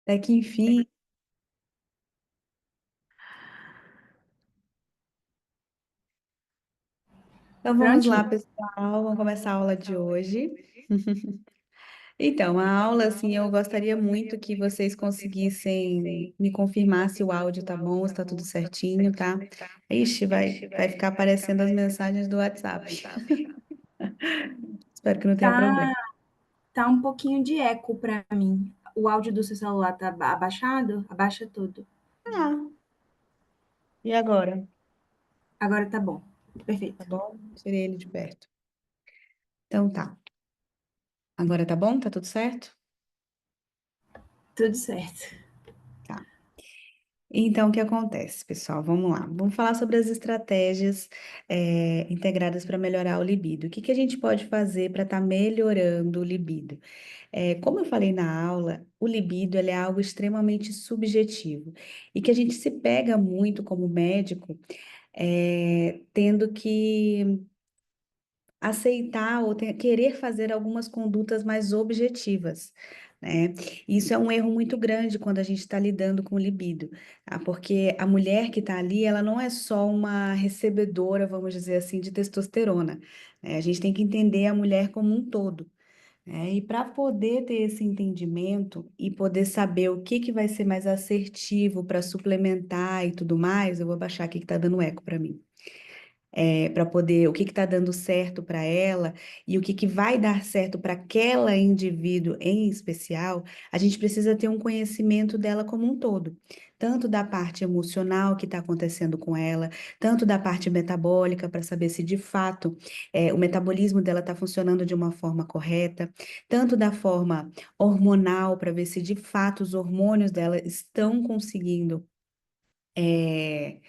Até que enfim. Então vamos lá, Prontinho. pessoal. Vamos começar a aula de hoje. Então, a aula, assim, eu gostaria muito que vocês conseguissem me confirmar se o áudio tá bom, se tá tudo certinho, tá? Ixi, vai ficar aparecendo as mensagens do WhatsApp. Espero que não tenha problema. Tá, tá um pouquinho de eco para mim. O áudio do seu celular tá abaixado? Abaixa tudo. Ah, e agora? Agora tá bom. Tá Perfeito. bom? Tirei ele de perto. Então tá. Agora tá bom? Tá tudo certo? Tudo certo. Tá. Então, o que acontece, pessoal? Vamos lá. Vamos falar sobre as estratégias integradas para melhorar o libido. O que que a gente pode fazer para estar melhorando o libido? Como eu falei na aula, o libido ele é algo extremamente subjetivo e que a gente se pega muito como médico, tendo que aceitar ou querer fazer algumas condutas mais objetivas, né? Isso é um erro muito grande quando a gente está lidando com o libido, tá? Porque a mulher que está ali, ela não é só uma recebedora, vamos dizer assim, de testosterona, né? A gente tem que entender a mulher como um todo, né? E para poder ter esse entendimento e poder saber o que que vai ser mais assertivo para suplementar e tudo mais, eu vou baixar aqui que está dando eco para mim para poder, o que está dando certo para ela e o que que vai dar certo para aquela indivíduo em especial, a gente precisa ter um conhecimento dela como um todo. Tanto da parte emocional que está acontecendo com ela, tanto da parte metabólica, para saber se de fato o metabolismo dela está funcionando de uma forma correta, tanto da forma hormonal, para ver se de fato os hormônios dela estão conseguindo. é,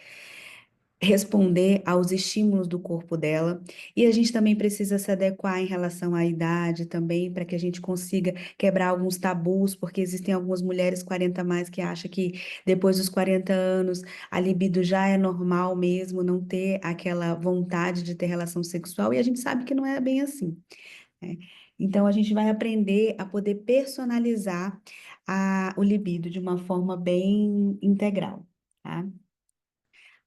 Responder aos estímulos do corpo dela. E a gente também precisa se adequar em relação à idade também, para que a gente consiga quebrar alguns tabus, porque existem algumas mulheres 40 a mais que acham que depois dos 40 anos a libido já é normal mesmo, não ter aquela vontade de ter relação sexual, e a gente sabe que não é bem assim, né? Então a gente vai aprender a poder personalizar o libido de uma forma bem integral. Tá?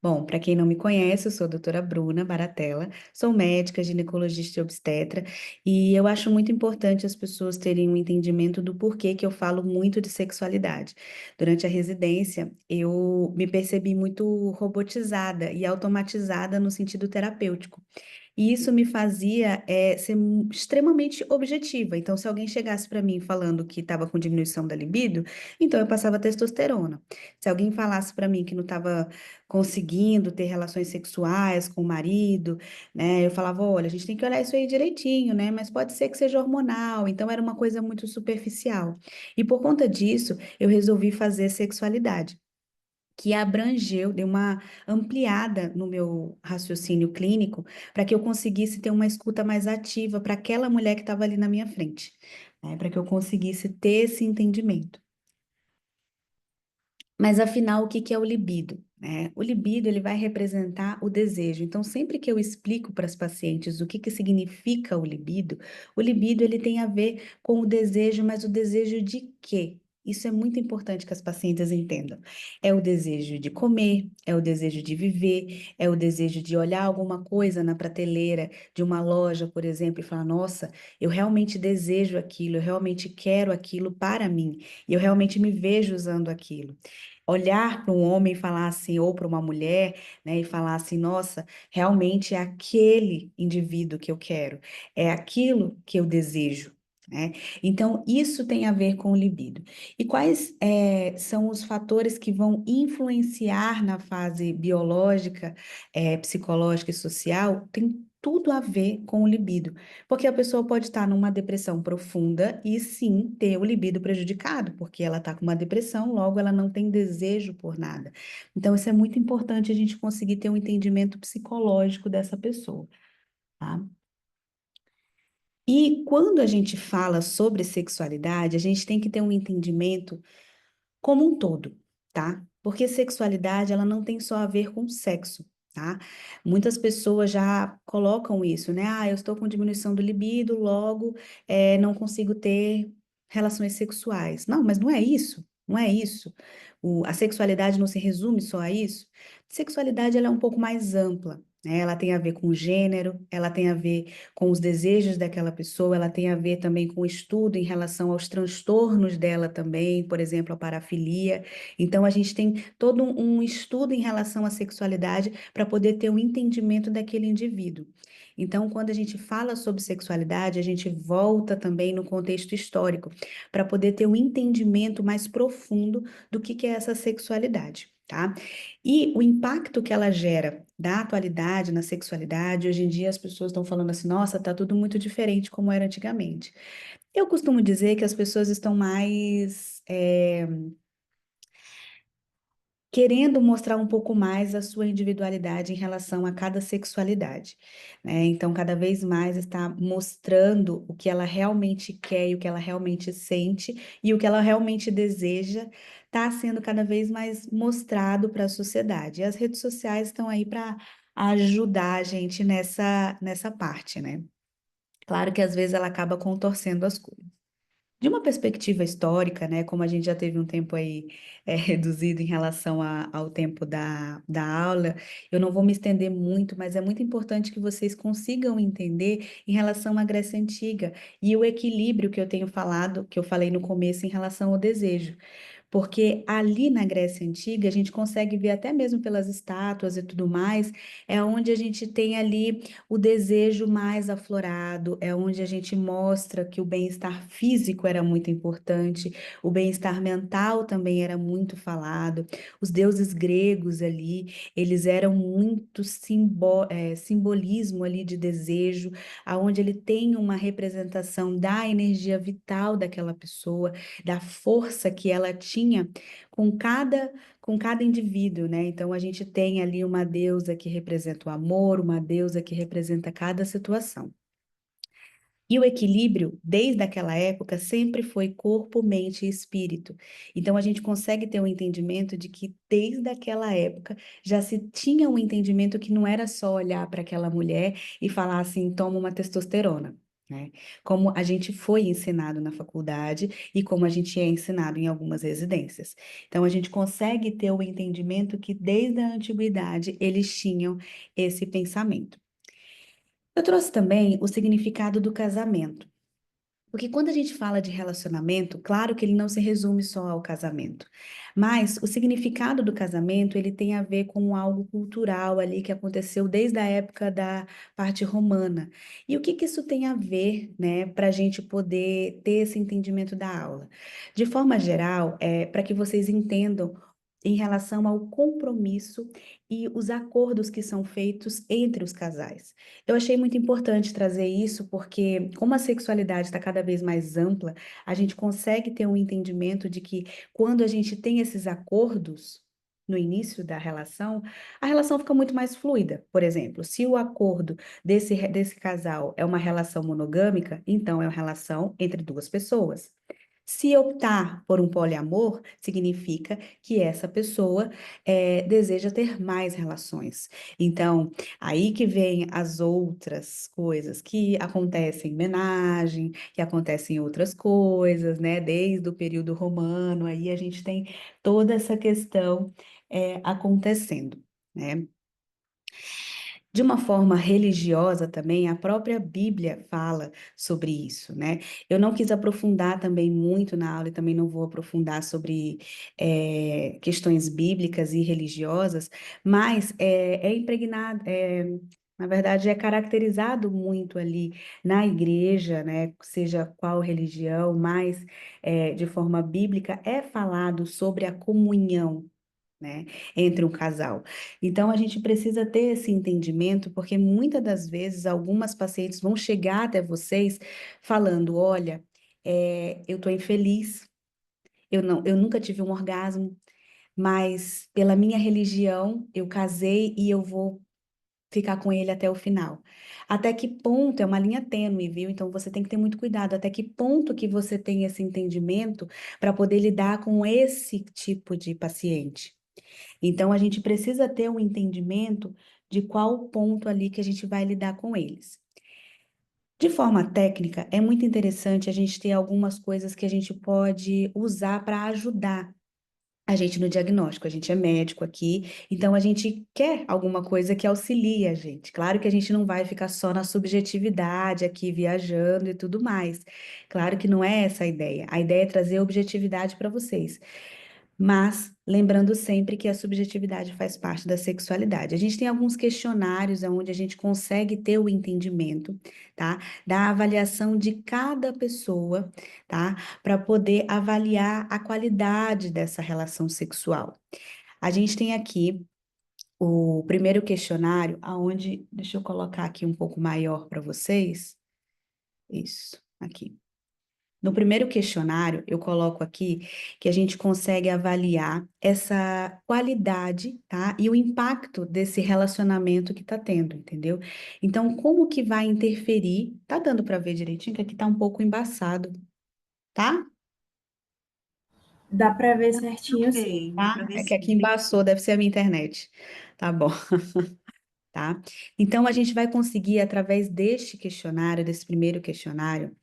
Bom, para quem não me conhece, eu sou a doutora Bruna Baratella, sou médica, ginecologista e obstetra, e eu acho muito importante as pessoas terem um entendimento do porquê que eu falo muito de sexualidade. Durante a residência, eu me percebi muito robotizada e automatizada no sentido terapêutico. E isso me fazia ser extremamente objetiva. Então, se alguém chegasse para mim falando que estava com diminuição da libido, então eu passava testosterona. Se alguém falasse para mim que não estava conseguindo ter relações sexuais com o marido, né, eu falava, olha, a gente tem que olhar isso aí direitinho, né? Mas pode ser que seja hormonal. Então, era uma coisa muito superficial. E por conta disso, eu resolvi fazer sexualidade que abrangeu, deu uma ampliada no meu raciocínio clínico, para que eu conseguisse ter uma escuta mais ativa para aquela mulher que estava ali na minha frente, né? Para que eu conseguisse ter esse entendimento. Mas afinal, o que que é o libido, né? O libido, ele vai representar o desejo. Então, sempre que eu explico para as pacientes o que que significa o libido ele tem a ver com o desejo, mas o desejo de quê? Isso é muito importante que as pacientes entendam. É o desejo de comer, é o desejo de viver, é o desejo de olhar alguma coisa na prateleira de uma loja, por exemplo, e falar: nossa, eu realmente desejo aquilo, eu realmente quero aquilo para mim, e eu realmente me vejo usando aquilo olhar para um homem e falar assim, ou para uma mulher, né, e falar assim, nossa, realmente é aquele indivíduo que eu quero, é aquilo que eu desejo, né? Então, isso tem a ver com o libido. E quais são os fatores que vão influenciar na fase biológica, psicológica e social? Tem tudo a ver com o libido. Porque a pessoa pode estar numa depressão profunda e sim ter o libido prejudicado, porque ela está com uma depressão, logo ela não tem desejo por nada. Então, isso é muito importante a gente conseguir ter um entendimento psicológico dessa pessoa, tá? E quando a gente fala sobre sexualidade, a gente tem que ter um entendimento como um todo, tá? Porque sexualidade, ela não tem só a ver com sexo, tá? Muitas pessoas já colocam isso, né? Ah, eu estou com diminuição do libido, logo não consigo ter relações sexuais. Não, mas não é isso. Não é isso? A sexualidade não se resume só a isso? Sexualidade ela é um pouco mais ampla, né? Ela tem a ver com o gênero, ela tem a ver com os desejos daquela pessoa, ela tem a ver também com o estudo em relação aos transtornos dela também, por exemplo, a parafilia. Então, a gente tem todo um estudo em relação à sexualidade para poder ter um entendimento daquele indivíduo. Então, quando a gente fala sobre sexualidade, a gente volta também no contexto histórico para poder ter um entendimento mais profundo do que é essa sexualidade, tá? E o impacto que ela gera da atualidade na sexualidade, hoje em dia as pessoas estão falando assim, nossa, tá tudo muito diferente como era antigamente. Eu costumo dizer que as pessoas estão mais querendo mostrar um pouco mais a sua individualidade em relação a cada sexualidade, né? Então, cada vez mais está mostrando o que ela realmente quer e o que ela realmente sente e o que ela realmente deseja, está sendo cada vez mais mostrado para a sociedade. E as redes sociais estão aí para ajudar a gente nessa parte, né? Claro que às vezes ela acaba contorcendo as coisas. De uma perspectiva histórica, né, como a gente já teve um tempo aí reduzido em relação ao tempo da aula, eu não vou me estender muito, mas é muito importante que vocês consigam entender em relação à Grécia Antiga e o equilíbrio que eu tenho falado, que eu falei no começo em relação ao desejo. Porque ali na Grécia Antiga, a gente consegue ver até mesmo pelas estátuas e tudo mais, é onde a gente tem ali o desejo mais aflorado, é onde a gente mostra que o bem-estar físico era muito importante, o bem-estar mental também era muito falado. Os deuses gregos ali, eles eram muito simbolismo ali de desejo, aonde ele tem uma representação da energia vital daquela pessoa, da força que ela tinha com cada indivíduo, né? Então a gente tem ali uma deusa que representa o amor, uma deusa que representa cada situação. E o equilíbrio, desde aquela época, sempre foi corpo, mente e espírito. Então, a gente consegue ter um entendimento de que, desde aquela época, já se tinha um entendimento que não era só olhar para aquela mulher e falar assim: toma uma testosterona. Né? Como a gente foi ensinado na faculdade e como a gente é ensinado em algumas residências. Então, a gente consegue ter o entendimento que, desde a antiguidade, eles tinham esse pensamento. Eu trouxe também o significado do casamento. Porque quando a gente fala de relacionamento, claro que ele não se resume só ao casamento, mas o significado do casamento, ele tem a ver com algo cultural ali que aconteceu desde a época da parte romana. E o que que isso tem a ver, né, para a gente poder ter esse entendimento da aula? De forma geral, para que vocês entendam em relação ao compromisso e os acordos que são feitos entre os casais. Eu achei muito importante trazer isso porque, como a sexualidade está cada vez mais ampla, a gente consegue ter um entendimento de que quando a gente tem esses acordos no início da relação, a relação fica muito mais fluida. Por exemplo, se o acordo desse casal é uma relação monogâmica, então é uma relação entre duas pessoas. Se optar por um poliamor, significa que essa pessoa deseja ter mais relações. Então, aí que vem as outras coisas que acontecem em homenagem, que acontecem em outras coisas, né? Desde o período romano, aí a gente tem toda essa questão acontecendo, né? De uma forma religiosa também, a própria Bíblia fala sobre isso, né? Eu não quis aprofundar também muito na aula e também não vou aprofundar sobre questões bíblicas e religiosas, mas é impregnado, na verdade, é caracterizado muito ali na igreja, né? Seja qual religião, mas de forma bíblica é falado sobre a comunhão, né, entre um casal. Então, a gente precisa ter esse entendimento, porque muitas das vezes algumas pacientes vão chegar até vocês falando: olha, eu estou infeliz, eu nunca tive um orgasmo, mas pela minha religião eu casei e eu vou ficar com ele até o final. Até que ponto, é uma linha tênue, viu? Então você tem que ter muito cuidado. Até que ponto que você tem esse entendimento para poder lidar com esse tipo de paciente? Então, a gente precisa ter um entendimento de qual ponto ali que a gente vai lidar com eles. De forma técnica, é muito interessante a gente ter algumas coisas que a gente pode usar para ajudar, a gente no diagnóstico, a gente é médico aqui, então a gente quer alguma coisa que auxilie a gente. Claro que a gente não vai ficar só na subjetividade aqui viajando e tudo mais. Claro que não é essa a ideia. A ideia é trazer objetividade para vocês. Mas lembrando sempre que a subjetividade faz parte da sexualidade. A gente tem alguns questionários onde a gente consegue ter o entendimento, tá? Da avaliação de cada pessoa, tá? Para poder avaliar a qualidade dessa relação sexual. A gente tem aqui o primeiro questionário, aonde, deixa eu colocar aqui um pouco maior para vocês. Isso, aqui. No primeiro questionário, eu coloco aqui que a gente consegue avaliar essa qualidade, tá? E o impacto desse relacionamento que tá tendo, entendeu? Então, como que vai interferir? Tá dando para ver direitinho que aqui tá um pouco embaçado, tá? Dá para ver certinho, sim. Ok, dá pra ver. É que aqui embaçou, deve ser a minha internet. Tá bom, tá? Então, a gente vai conseguir, através deste questionário, desse primeiro questionário,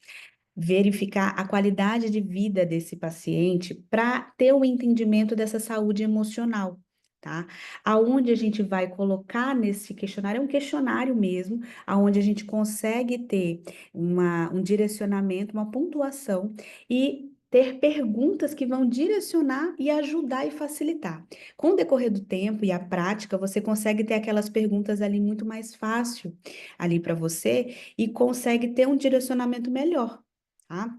verificar a qualidade de vida desse paciente para ter o entendimento dessa saúde emocional, tá? Aonde a gente vai colocar nesse questionário, é um questionário mesmo, aonde a gente consegue ter um direcionamento, uma pontuação e ter perguntas que vão direcionar e ajudar e facilitar. Com o decorrer do tempo e a prática, você consegue ter aquelas perguntas ali muito mais fácil ali para você e consegue ter um direcionamento melhor, tá?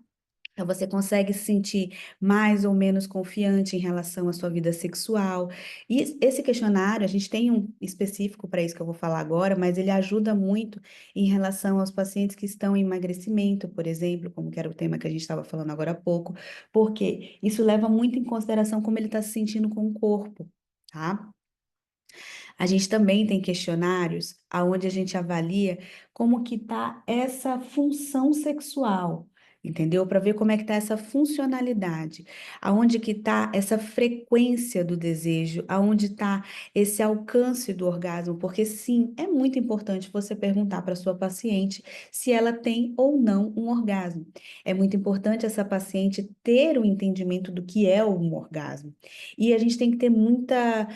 Então, você consegue se sentir mais ou menos confiante em relação à sua vida sexual. E esse questionário, a gente tem um específico para isso que eu vou falar agora, mas ele ajuda muito em relação aos pacientes que estão em emagrecimento, por exemplo, como que era o tema que a gente estava falando agora há pouco, porque isso leva muito em consideração como ele está se sentindo com o corpo, tá? A gente também tem questionários aonde a gente avalia como que tá essa função sexual, entendeu? Para ver como é que tá essa funcionalidade, aonde que tá essa frequência do desejo, aonde tá esse alcance do orgasmo, porque sim, é muito importante você perguntar para sua paciente se ela tem ou não um orgasmo. É muito importante essa paciente ter o entendimento do que é um orgasmo. E a gente tem que ter muita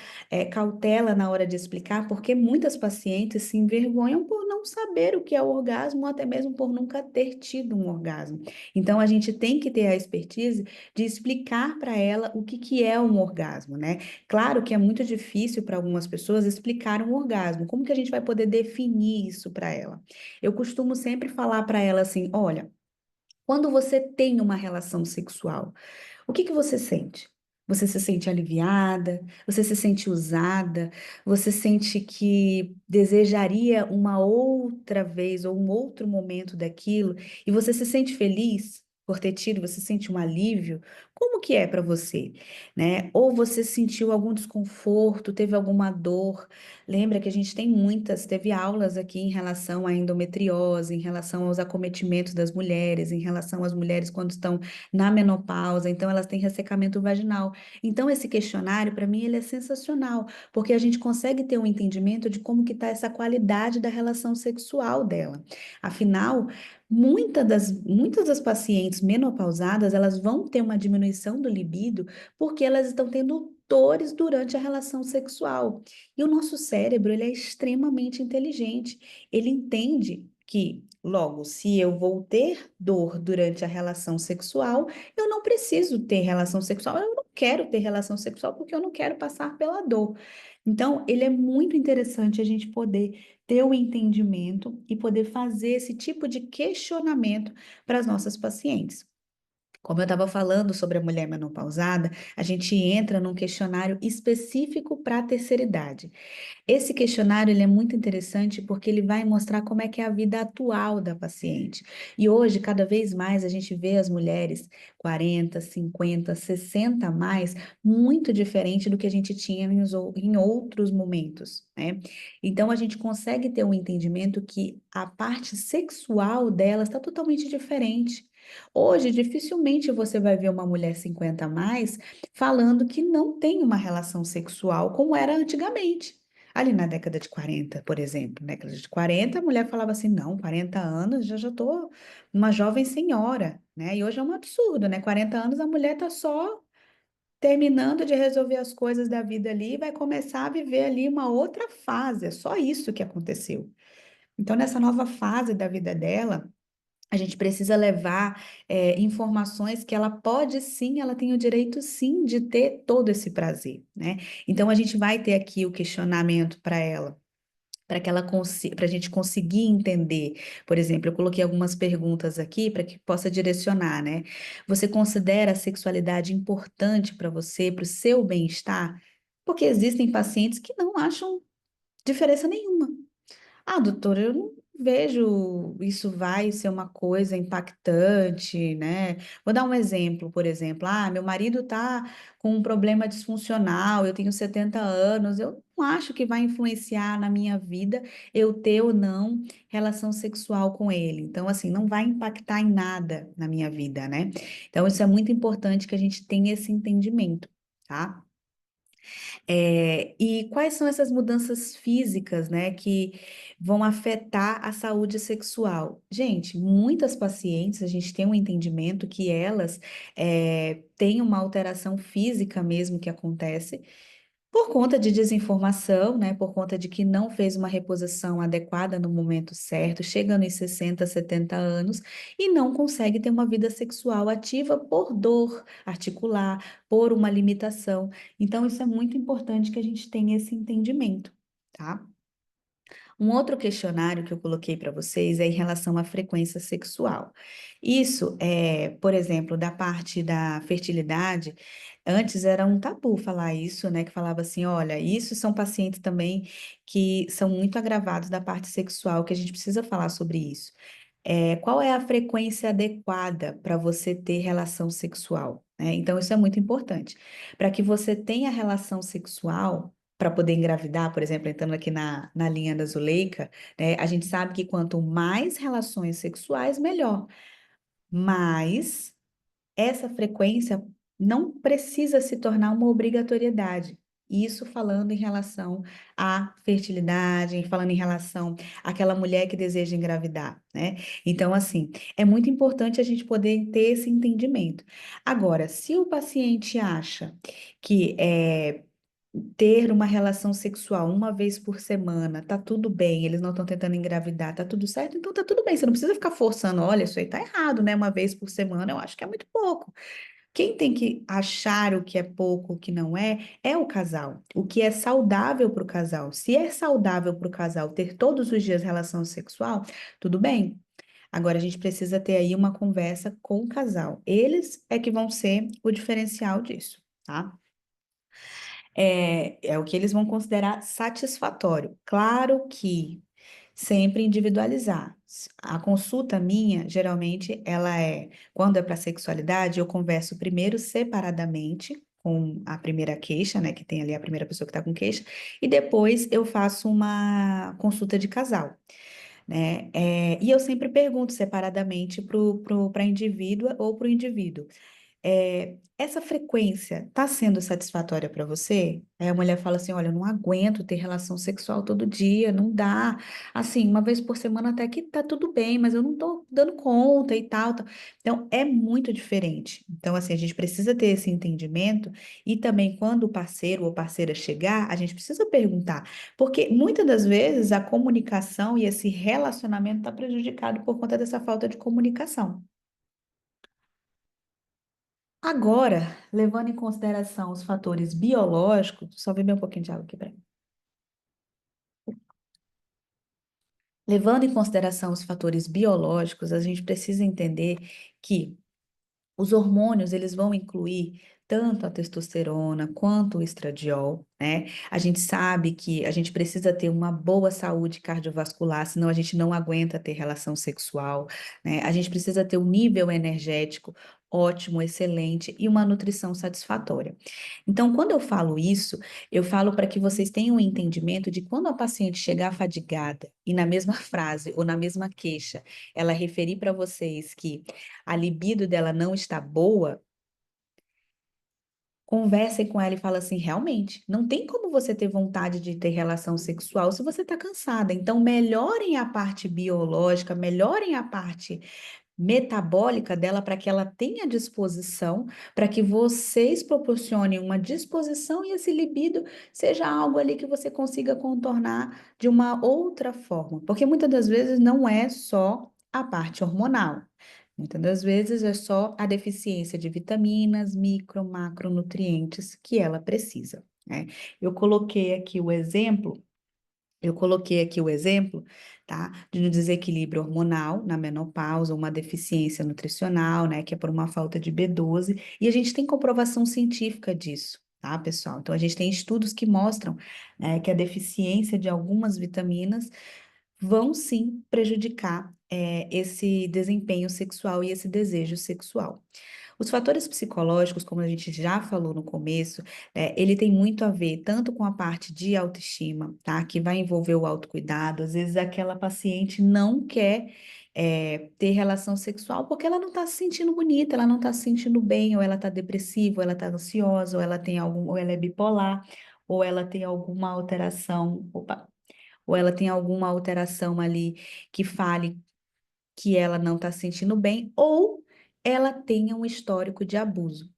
cautela na hora de explicar, porque muitas pacientes se envergonham por não saber o que é o orgasmo, ou até mesmo por nunca ter tido um orgasmo. Então, a gente tem que ter a expertise de explicar para ela o que que é um orgasmo, né? Claro que é muito difícil para algumas pessoas explicar um orgasmo. Como que a gente vai poder definir isso para ela? Eu costumo sempre falar para ela assim: olha, quando você tem uma relação sexual, o que que você sente? Você se sente aliviada? Você se sente usada? Você sente que desejaria uma outra vez ou um outro momento daquilo? E você se sente feliz por ter tido? Você sente um alívio? Como que é para você, né? Ou você sentiu algum desconforto, teve alguma dor? Lembra que a gente tem teve aulas aqui em relação à endometriose, em relação aos acometimentos das mulheres, em relação às mulheres quando estão na menopausa, então elas têm ressecamento vaginal. Então esse questionário, para mim, ele é sensacional, porque a gente consegue ter um entendimento de como que está essa qualidade da relação sexual dela. Afinal, muitas das pacientes menopausadas, elas vão ter uma diminuição do libido porque elas estão tendo dores durante a relação sexual. E o nosso cérebro, ele é extremamente inteligente. Ele entende que, logo, se eu vou ter dor durante a relação sexual, eu não preciso ter relação sexual, eu não quero ter relação sexual porque eu não quero passar pela dor. Então, ele é muito interessante a gente poder ter o entendimento e poder fazer esse tipo de questionamento para as nossas pacientes. Como eu estava falando sobre a mulher menopausada, a gente entra num questionário específico para a terceira idade. Esse questionário ele é muito interessante porque ele vai mostrar como é que é a vida atual da paciente. E hoje, cada vez mais, a gente vê as mulheres 40, 50, 60 a mais, muito diferente do que a gente tinha em outros momentos, né? Então, a gente consegue ter um entendimento que a parte sexual delas está totalmente diferente. Hoje, dificilmente você vai ver uma mulher 50 a mais falando que não tem uma relação sexual como era antigamente. Ali na década de 40, por exemplo, na década de 40, a mulher falava assim, não, 40 anos, já estou uma jovem senhora, né? E hoje é um absurdo, né? 40 anos a mulher tá só terminando de resolver as coisas da vida ali, vai começar a viver ali uma outra fase. É só isso que aconteceu. Então, nessa nova fase da vida dela, a gente precisa levar informações que ela pode sim, ela tem o direito sim de ter todo esse prazer, né? Então, a gente vai ter aqui o questionamento para ela para que ela consiga, para a gente conseguir entender. Por exemplo, eu coloquei algumas perguntas aqui para que possa direcionar, né? Você considera a sexualidade importante para você, para o seu bem-estar? Porque existem pacientes que não acham diferença nenhuma. Ah, doutora, eu não vejo isso vai ser uma coisa impactante, né? Vou dar um exemplo, por exemplo. Ah, meu marido tá com um problema disfuncional, eu tenho 70 anos, eu não acho que vai influenciar na minha vida eu ter ou não relação sexual com ele. Então, assim, não vai impactar em nada na minha vida, né? Então, isso é muito importante que a gente tenha esse entendimento, tá? E quais são essas mudanças físicas, né, que vão afetar a saúde sexual? Gente, muitas pacientes, a gente tem um entendimento que elas têm uma alteração física mesmo que acontece, por conta de desinformação, né? Por conta de que não fez uma reposição adequada no momento certo, chega nos 60, 70 anos e não consegue ter uma vida sexual ativa por dor articular, por uma limitação. Então, isso é muito importante que a gente tenha esse entendimento, tá? Um outro questionário que eu coloquei para vocês é em relação à frequência sexual. Isso é, por exemplo, da parte da fertilidade, antes era um tabu falar isso, né? Que falava assim, olha, isso são pacientes também que são muito agravados da parte sexual, que a gente precisa falar sobre isso. Qual é a frequência adequada para você ter relação sexual, né? Então, isso é muito importante. Para que você tenha relação sexual, para poder engravidar, por exemplo, entrando aqui na linha da Zuleika, né? A gente sabe que quanto mais relações sexuais, melhor. Mas essa frequência não precisa se tornar uma obrigatoriedade. Isso falando em relação à fertilidade, falando em relação àquela mulher que deseja engravidar, né? Então, assim, é muito importante a gente poder ter esse entendimento. Agora, se o paciente acha que ter uma relação sexual uma vez por semana, tá tudo bem, eles não estão tentando engravidar, tá tudo certo, então tá tudo bem, você não precisa ficar forçando, olha, isso aí tá errado, né? Uma vez por semana, eu acho que é muito pouco. Quem tem que achar o que é pouco, o que não é o casal. O que é saudável para o casal. Se é saudável para o casal ter todos os dias relação sexual, tudo bem. Agora a gente precisa ter aí uma conversa com o casal. Eles é que vão ser o diferencial disso, tá? É o que eles vão considerar satisfatório. Claro que sempre individualizar. A consulta minha, geralmente, ela quando é para sexualidade, eu converso primeiro separadamente com a primeira queixa, né, que tem ali a primeira pessoa que está com queixa, e depois eu faço uma consulta de casal, né? E eu sempre pergunto separadamente para a indivídua ou para o indivíduo. Essa frequência está sendo satisfatória para você? Aí a mulher fala assim: olha, eu não aguento ter relação sexual todo dia, não dá. Assim, uma vez por semana até que tá tudo bem, mas eu não tô dando conta e tal, tal. Então, é muito diferente. Então, assim, a gente precisa ter esse entendimento e também quando o parceiro ou parceira chegar, a gente precisa perguntar, porque muitas das vezes a comunicação e esse relacionamento está prejudicado por conta dessa falta de comunicação. Agora, levando em consideração os fatores biológicos, só beber um pouquinho de água aqui para mim. Levando em consideração os fatores biológicos, a gente precisa entender que os hormônios, eles vão incluir tanto a testosterona quanto o estradiol, né? A gente sabe que a gente precisa ter uma boa saúde cardiovascular, senão a gente não aguenta ter relação sexual, né? A gente precisa ter um nível energético ótimo, excelente e uma nutrição satisfatória. Então, quando eu falo isso, eu falo para que vocês tenham um entendimento de quando a paciente chegar fadigada e na mesma frase ou na mesma queixa, ela referir para vocês que a libido dela não está boa, conversem com ela e fala assim, realmente, não tem como você ter vontade de ter relação sexual se você está cansada. Então, melhorem a parte biológica, melhorem a parte metabólica dela para que ela tenha disposição, para que vocês proporcionem uma disposição e esse libido seja algo ali que você consiga contornar de uma outra forma, porque muitas das vezes não é só a parte hormonal. Muitas das vezes é só a deficiência de vitaminas, micro, macronutrientes que ela precisa, né? Eu coloquei aqui o exemplo eu coloquei aqui o exemplo, tá, de um desequilíbrio hormonal na menopausa, uma deficiência nutricional, né, que é por uma falta de B12, e a gente tem comprovação científica disso, tá, pessoal? Então, a gente tem estudos que mostram, né, que a deficiência de algumas vitaminas vão sim prejudicar, esse desempenho sexual e esse desejo sexual. Os fatores psicológicos, como a gente já falou no começo, ele tem muito a ver tanto com a parte de autoestima, tá? Que vai envolver o autocuidado. Às vezes aquela paciente não quer ter relação sexual porque ela não está se sentindo bonita, ela não está se sentindo bem, ou ela está depressiva, ou ela está ansiosa, ou ela tem algum, ou ela é bipolar, ou ela tem alguma alteração, opa, ou ela tem alguma alteração ali que fale que ela não está se sentindo bem, ou ela tenha um histórico de abuso.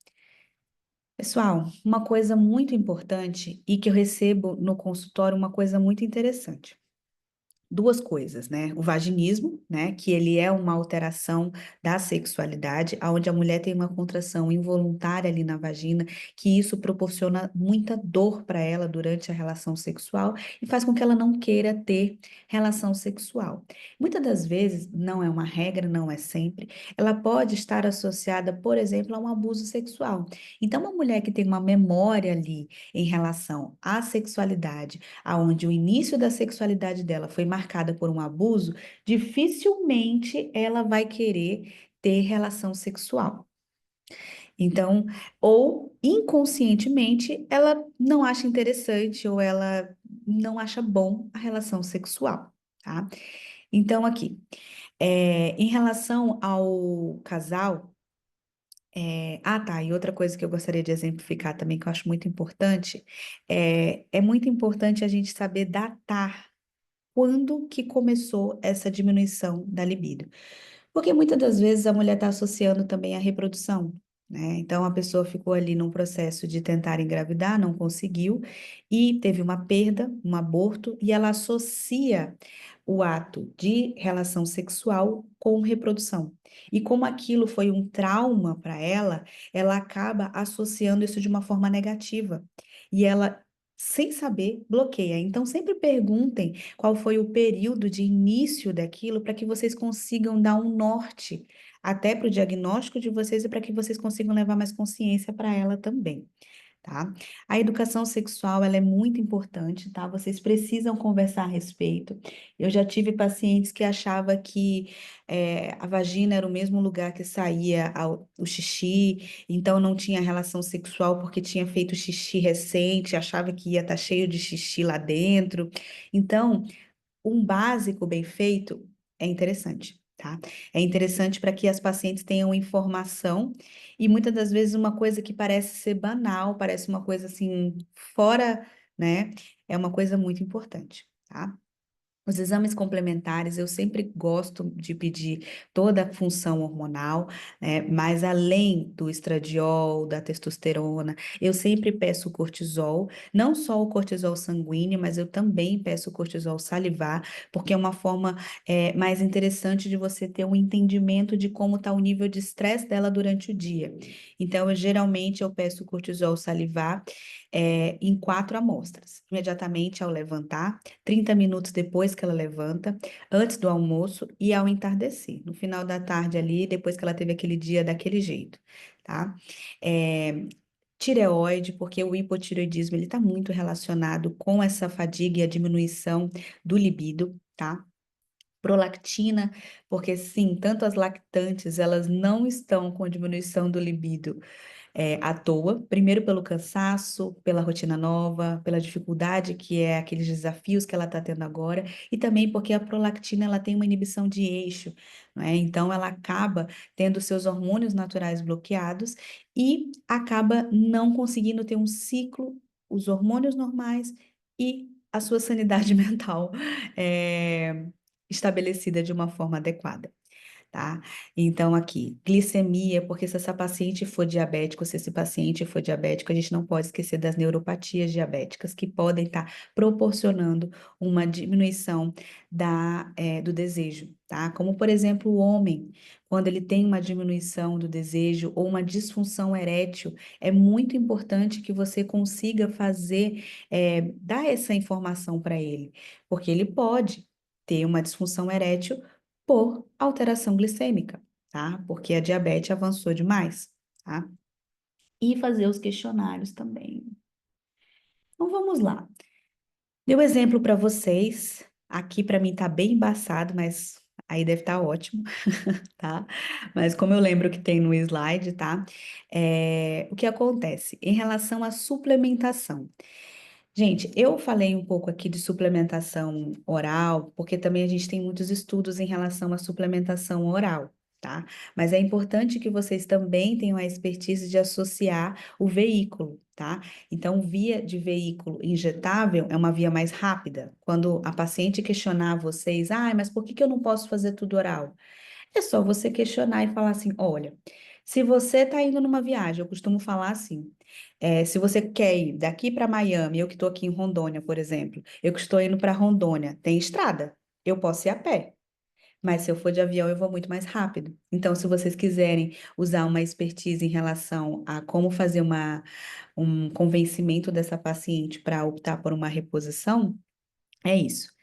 Pessoal, uma coisa muito importante e que eu recebo no consultório, uma coisa muito interessante duas coisas, né? O vaginismo, né? Que ele é uma alteração da sexualidade, onde a mulher tem uma contração involuntária ali na vagina, que isso proporciona muita dor para ela durante a relação sexual e faz com que ela não queira ter relação sexual. Muitas das vezes, não é uma regra, não é sempre, ela pode estar associada, por exemplo, a um abuso sexual. Então, uma mulher que tem uma memória ali em relação à sexualidade, aonde o início da sexualidade dela foi marcada por um abuso, dificilmente ela vai querer ter relação sexual. Então, ou inconscientemente, ela não acha interessante ou ela não acha bom a relação sexual, tá? Então, aqui, em relação ao casal, tá, e outra coisa que eu gostaria de exemplificar também, que eu acho muito importante, é muito importante a gente saber datar quando que começou essa diminuição da libido. Porque muitas das vezes a mulher está associando também a reprodução, né? Então a pessoa ficou ali num processo de tentar engravidar, não conseguiu, e teve uma perda, um aborto, e ela associa o ato de relação sexual com reprodução. E como aquilo foi um trauma para ela, ela acaba associando isso de uma forma negativa. E ela, sem saber, bloqueia. Então sempre perguntem qual foi o período de início daquilo para que vocês consigam dar um norte até para o diagnóstico de vocês e para que vocês consigam levar mais consciência para ela também, tá? A educação sexual, ela é muito importante, tá? Vocês precisam conversar a respeito. Eu já tive pacientes que achavam que a vagina era o mesmo lugar que saía o xixi, então não tinha relação sexual porque tinha feito xixi recente, achava que ia estar cheio de xixi lá dentro. Então, um básico bem feito é interessante, tá? É interessante para que as pacientes tenham informação e muitas das vezes uma coisa que parece ser banal, parece uma coisa assim fora, né? É uma coisa muito importante, tá? Os exames complementares, eu sempre gosto de pedir toda a função hormonal, né? Mas além do estradiol, da testosterona, eu sempre peço o cortisol, não só o cortisol sanguíneo, mas eu também peço o cortisol salivar, porque é uma forma mais interessante de você ter um entendimento de como está o nível de estresse dela durante o dia. Então, geralmente eu peço o cortisol salivar em 4 amostras, imediatamente ao levantar. 30 minutos depois que ela levanta, antes do almoço e ao entardecer, no final da tarde ali, depois que ela teve aquele dia daquele jeito, tá? É, tireoide, porque o hipotireoidismo ele está muito relacionado com essa fadiga e a diminuição do libido, tá? Prolactina, porque sim, tanto as lactantes, elas não estão com diminuição do libido, à toa, primeiro pelo cansaço, pela rotina nova, pela dificuldade que é aqueles desafios que ela está tendo agora, e também porque a prolactina ela tem uma inibição de eixo, não é? Então ela acaba tendo seus hormônios naturais bloqueados e acaba não conseguindo ter um ciclo, os hormônios normais e a sua sanidade mental estabelecida de uma forma adequada. tá? Então, aqui, glicemia, porque se essa paciente for diabético, se esse paciente for diabético, a gente não pode esquecer das neuropatias diabéticas, que podem estar proporcionando uma diminuição do desejo, tá? Como, por exemplo, o homem, quando ele tem uma diminuição do desejo ou uma disfunção erétil, é muito importante que você consiga dar essa informação para ele, porque ele pode ter uma disfunção erétil por alteração glicêmica, tá? Porque a diabetes avançou demais, tá? E fazer os questionários também. Então vamos lá. Deu exemplo para vocês. Aqui para mim tá bem embaçado, mas aí deve estar ótimo, tá? Mas como eu lembro que tem no slide, tá? O que acontece? Em relação à suplementação. Gente, eu falei um pouco aqui de suplementação oral, porque também a gente tem muitos estudos em relação à suplementação oral, tá? Mas é importante que vocês também tenham a expertise de associar o veículo, tá? Então, via de veículo injetável é uma via mais rápida. Quando a paciente questionar vocês, mas por que que eu não posso fazer tudo oral? É só você questionar e falar assim: olha, se você está indo numa viagem, eu costumo falar assim: se você quer ir daqui para Miami, eu que estou aqui em Rondônia, por exemplo, eu que estou indo para Rondônia, tem estrada, eu posso ir a pé. Mas se eu for de avião, eu vou muito mais rápido. Então, se vocês quiserem usar uma expertise em relação a como fazer um convencimento dessa paciente para optar por uma reposição, é isso.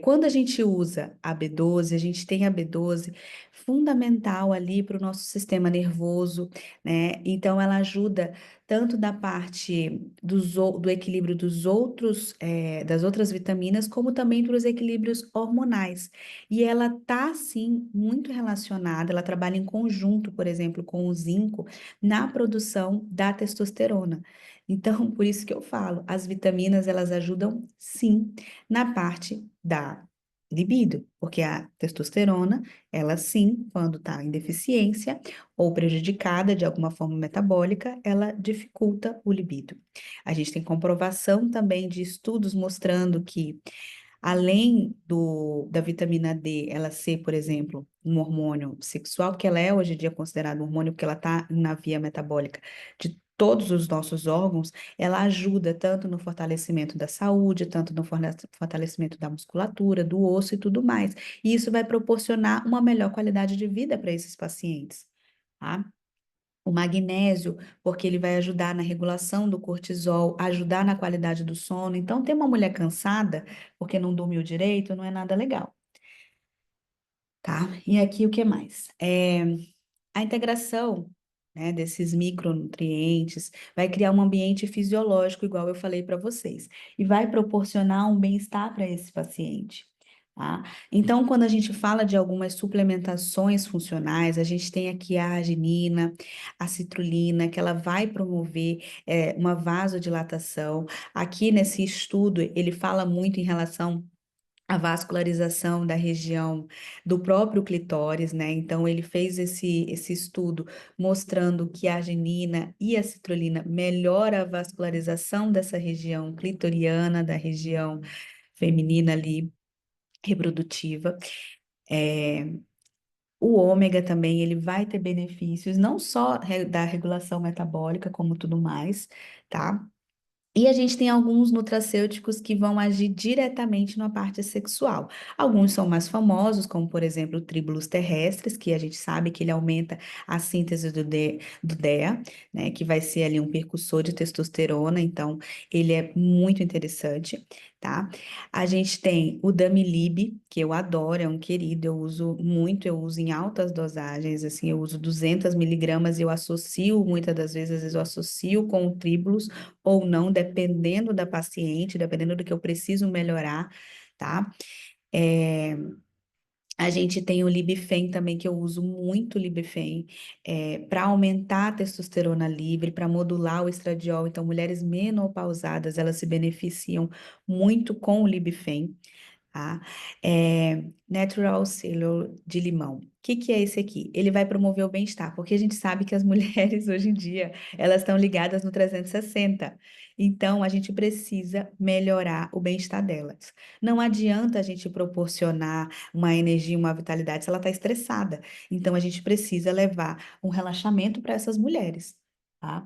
Quando a gente usa a B12, a gente tem a B12 fundamental ali para o nosso sistema nervoso, né? Então, ela ajuda tanto da parte do equilíbrio das outras vitaminas, como também para os equilíbrios hormonais. E ela tá, sim, muito relacionada, ela trabalha em conjunto, por exemplo, com o zinco, na produção da testosterona. Então, por isso que eu falo, as vitaminas, elas ajudam, sim, na parte da libido, porque a testosterona, ela sim, quando está em deficiência ou prejudicada de alguma forma metabólica, ela dificulta o libido. A gente tem comprovação também de estudos mostrando que, além da vitamina D, ela ser, por exemplo, um hormônio sexual, que ela é hoje em dia considerada um hormônio porque ela está na via metabólica de todos os nossos órgãos, ela ajuda tanto no fortalecimento da saúde, tanto no fortalecimento da musculatura, do osso e tudo mais. E isso vai proporcionar uma melhor qualidade de vida para esses pacientes, tá? O magnésio, porque ele vai ajudar na regulação do cortisol, ajudar na qualidade do sono. Então, ter uma mulher cansada porque não dormiu direito não é nada legal, tá? E aqui o que mais? A integração, né, desses micronutrientes vai criar um ambiente fisiológico, igual eu falei para vocês, e vai proporcionar um bem-estar para esse paciente. Tá? Então, quando a gente fala de algumas suplementações funcionais, a gente tem aqui a arginina, a citrulina, que ela vai promover uma vasodilatação. Aqui nesse estudo, ele fala muito em relação a vascularização da região do próprio clitóris, né? Então, ele fez esse estudo mostrando que a arginina e a citrulina melhora a vascularização dessa região clitoriana, da região feminina ali, reprodutiva. É, o ômega também, ele vai ter benefícios, não só da regulação metabólica, como tudo mais, tá? E a gente tem alguns nutracêuticos que vão agir diretamente na parte sexual. Alguns são mais famosos, como por exemplo o Tribulus terrestres, que a gente sabe que ele aumenta a síntese do DEA, né, que vai ser ali um percussor de testosterona, então ele é muito interessante, tá? A gente tem o Damilib, que eu adoro, é um querido, eu uso muito, eu uso em altas dosagens, assim, eu uso 200 miligramas e eu associo, muitas das vezes, às vezes eu associo com o Tribulus, ou não, dependendo da paciente, dependendo do que eu preciso melhorar, tá? É, a gente tem o Libifen também, que eu uso muito o Libifen, para aumentar a testosterona livre, para modular o estradiol. Então, mulheres menopausadas, elas se beneficiam muito com o Libifen. tá? É Natural Cellulose de limão. O que que é esse aqui? Ele vai promover o bem-estar, porque a gente sabe que as mulheres hoje em dia, elas estão ligadas no 360. Então, a gente precisa melhorar o bem-estar delas. Não adianta a gente proporcionar uma energia, uma vitalidade se ela está estressada. Então, a gente precisa levar um relaxamento para essas mulheres, tá?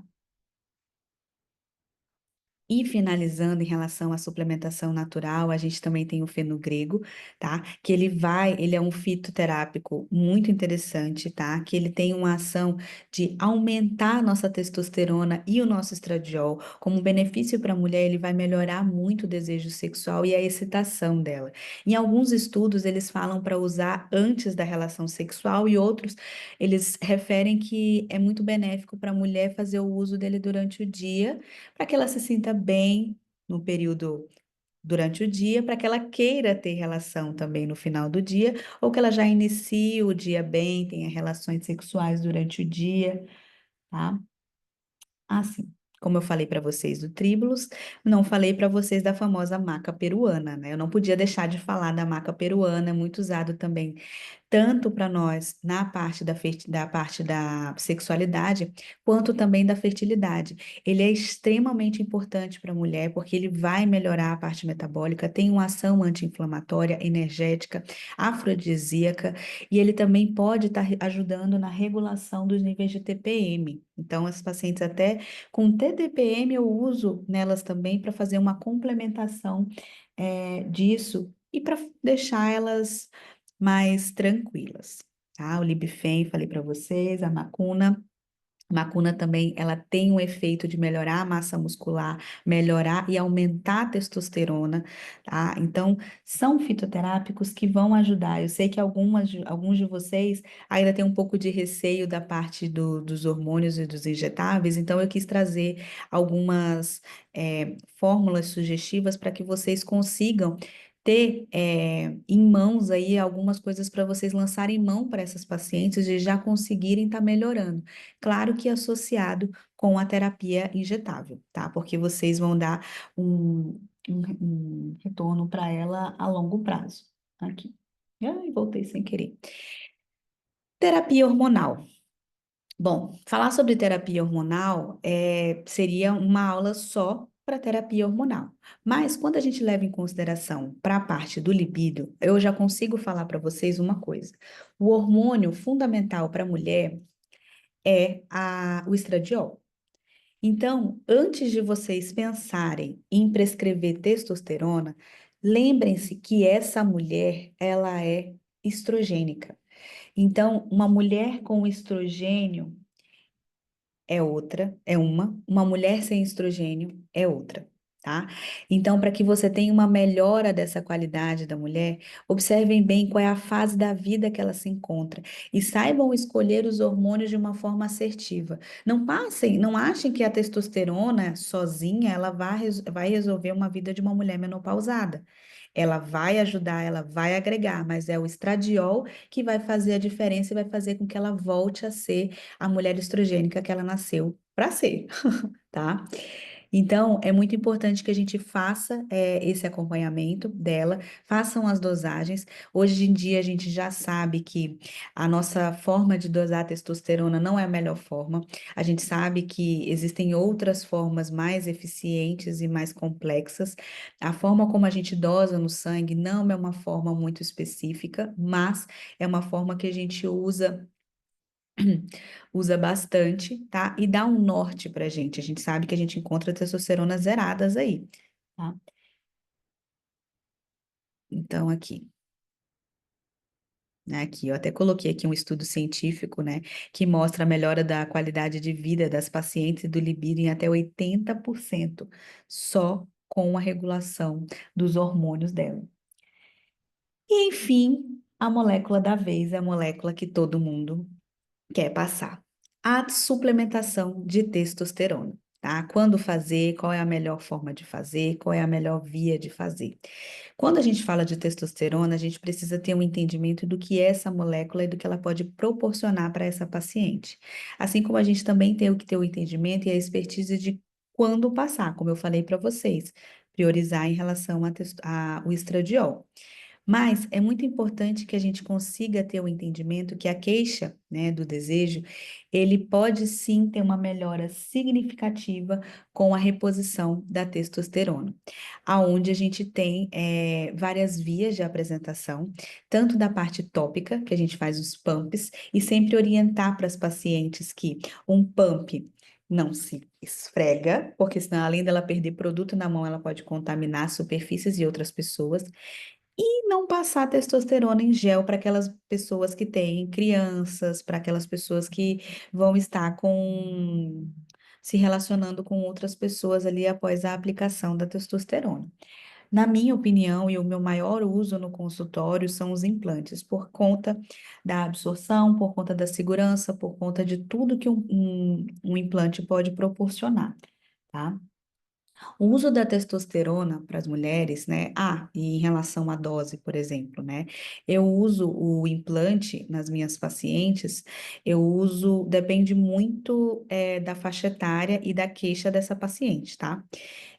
E finalizando em relação à suplementação natural, a gente também tem o fenogrego, tá? Que ele é um fitoterápico muito interessante, tá? Que ele tem uma ação de aumentar a nossa testosterona e o nosso estradiol. Como benefício para a mulher, ele vai melhorar muito o desejo sexual e a excitação dela. Em alguns estudos, eles falam para usar antes da relação sexual e outros, eles referem que é muito benéfico para a mulher fazer o uso dele durante o dia para que ela se sinta bem no período durante o dia, para que ela queira ter relação também no final do dia, ou que ela já inicie o dia bem, tenha relações sexuais durante o dia, tá? Assim, como eu falei para vocês do Tribulus, não falei para vocês da famosa maca peruana, né? Eu não podia deixar de falar da maca peruana, muito usado também tanto para nós na parte da parte da sexualidade, quanto também da fertilidade. Ele é extremamente importante para a mulher, porque ele vai melhorar a parte metabólica, tem uma ação anti-inflamatória, energética, afrodisíaca, e ele também pode estar ajudando na regulação dos níveis de TPM. Então, as pacientes até com TDPM eu uso nelas também para fazer uma complementação disso e para deixar elas mais tranquilas, tá? O Libifem, falei para vocês, a macuna. A macuna também, ela tem um efeito de melhorar a massa muscular, melhorar e aumentar a testosterona, tá? Então, são fitoterápicos que vão ajudar. Eu sei que alguns de vocês ainda têm um pouco de receio da parte dos hormônios e dos injetáveis, então eu quis trazer algumas fórmulas sugestivas para que vocês consigam ter em mãos aí algumas coisas para vocês lançarem mão para essas pacientes e já conseguirem estar melhorando. Claro que associado com a terapia injetável, tá? Porque vocês vão dar um retorno para ela a longo prazo. Aqui. Ai, voltei sem querer. Terapia hormonal. Bom, falar sobre terapia hormonal seria uma aula só para terapia hormonal. Mas quando a gente leva em consideração para a parte do libido, eu já consigo falar para vocês uma coisa. O hormônio fundamental para a mulher é o estradiol. Então, antes de vocês pensarem em prescrever testosterona, lembrem-se que essa mulher, ela é estrogênica. Então, uma mulher com estrogênio é outra, é uma mulher sem estrogênio é outra, tá? Então, para que você tenha uma melhora dessa qualidade da mulher, observem bem qual é a fase da vida que ela se encontra e saibam escolher os hormônios de uma forma assertiva. Não achem que a testosterona sozinha ela vai resolver uma vida de uma mulher menopausada. Ela vai ajudar, ela vai agregar, mas é o estradiol que vai fazer a diferença e vai fazer com que ela volte a ser a mulher estrogênica que ela nasceu para ser, tá? Então, é muito importante que a gente faça esse acompanhamento dela, façam as dosagens. Hoje em dia, a gente já sabe que a nossa forma de dosar a testosterona não é a melhor forma. A gente sabe que existem outras formas mais eficientes e mais complexas. A forma como a gente dosa no sangue não é uma forma muito específica, mas é uma forma que a gente usa bastante, tá? E dá um norte pra gente. A gente sabe que a gente encontra testosterona zeradas aí, tá? Então, aqui, né? Aqui, eu até coloquei aqui um estudo científico, né? Que mostra a melhora da qualidade de vida das pacientes e do libido em até 80%, só com a regulação dos hormônios dela. E, enfim, a molécula da vez é a molécula que todo mundo quer passar. A suplementação de testosterona, tá? Quando fazer, qual é a melhor forma de fazer, qual é a melhor via de fazer. Quando a gente fala de testosterona, a gente precisa ter um entendimento do que é essa molécula e do que ela pode proporcionar para essa paciente. Assim como a gente também tem que ter o entendimento e a expertise de quando passar, como eu falei para vocês, priorizar em relação ao estradiol. Mas é muito importante que a gente consiga ter o entendimento que a queixa, né, do desejo, ele pode sim ter uma melhora significativa com a reposição da testosterona, aonde a gente tem várias vias de apresentação, tanto da parte tópica, que a gente faz os pumps, e sempre orientar para as pacientes que um pump não se esfrega, porque senão, além dela perder produto na mão, ela pode contaminar superfícies e outras pessoas. E não passar testosterona em gel para aquelas pessoas que têm crianças, para aquelas pessoas que vão estar se relacionando com outras pessoas ali após a aplicação da testosterona. Na minha opinião, e o meu maior uso no consultório são os implantes, por conta da absorção, por conta da segurança, por conta de tudo que um implante pode proporcionar, tá? O uso da testosterona para as mulheres, né? Ah, e em relação à dose, por exemplo, né? Eu uso o implante nas minhas pacientes, eu uso, depende muito da faixa etária e da queixa dessa paciente, tá?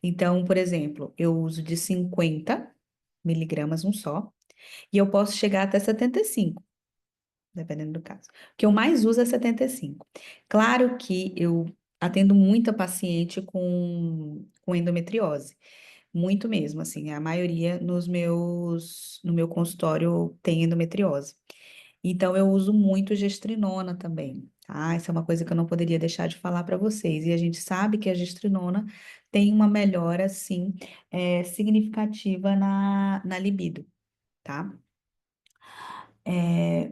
Então, por exemplo, eu uso de 50 miligramas um só, e eu posso chegar até 75, dependendo do caso. O que eu mais uso é 75. Claro que eu atendo muita paciente com endometriose. Muito mesmo, assim, a maioria no meu consultório tem endometriose. Então, eu uso muito gestrinona também, tá? Essa é uma coisa que eu não poderia deixar de falar para vocês. E a gente sabe que a gestrinona tem uma melhora, assim, significativa na libido, tá?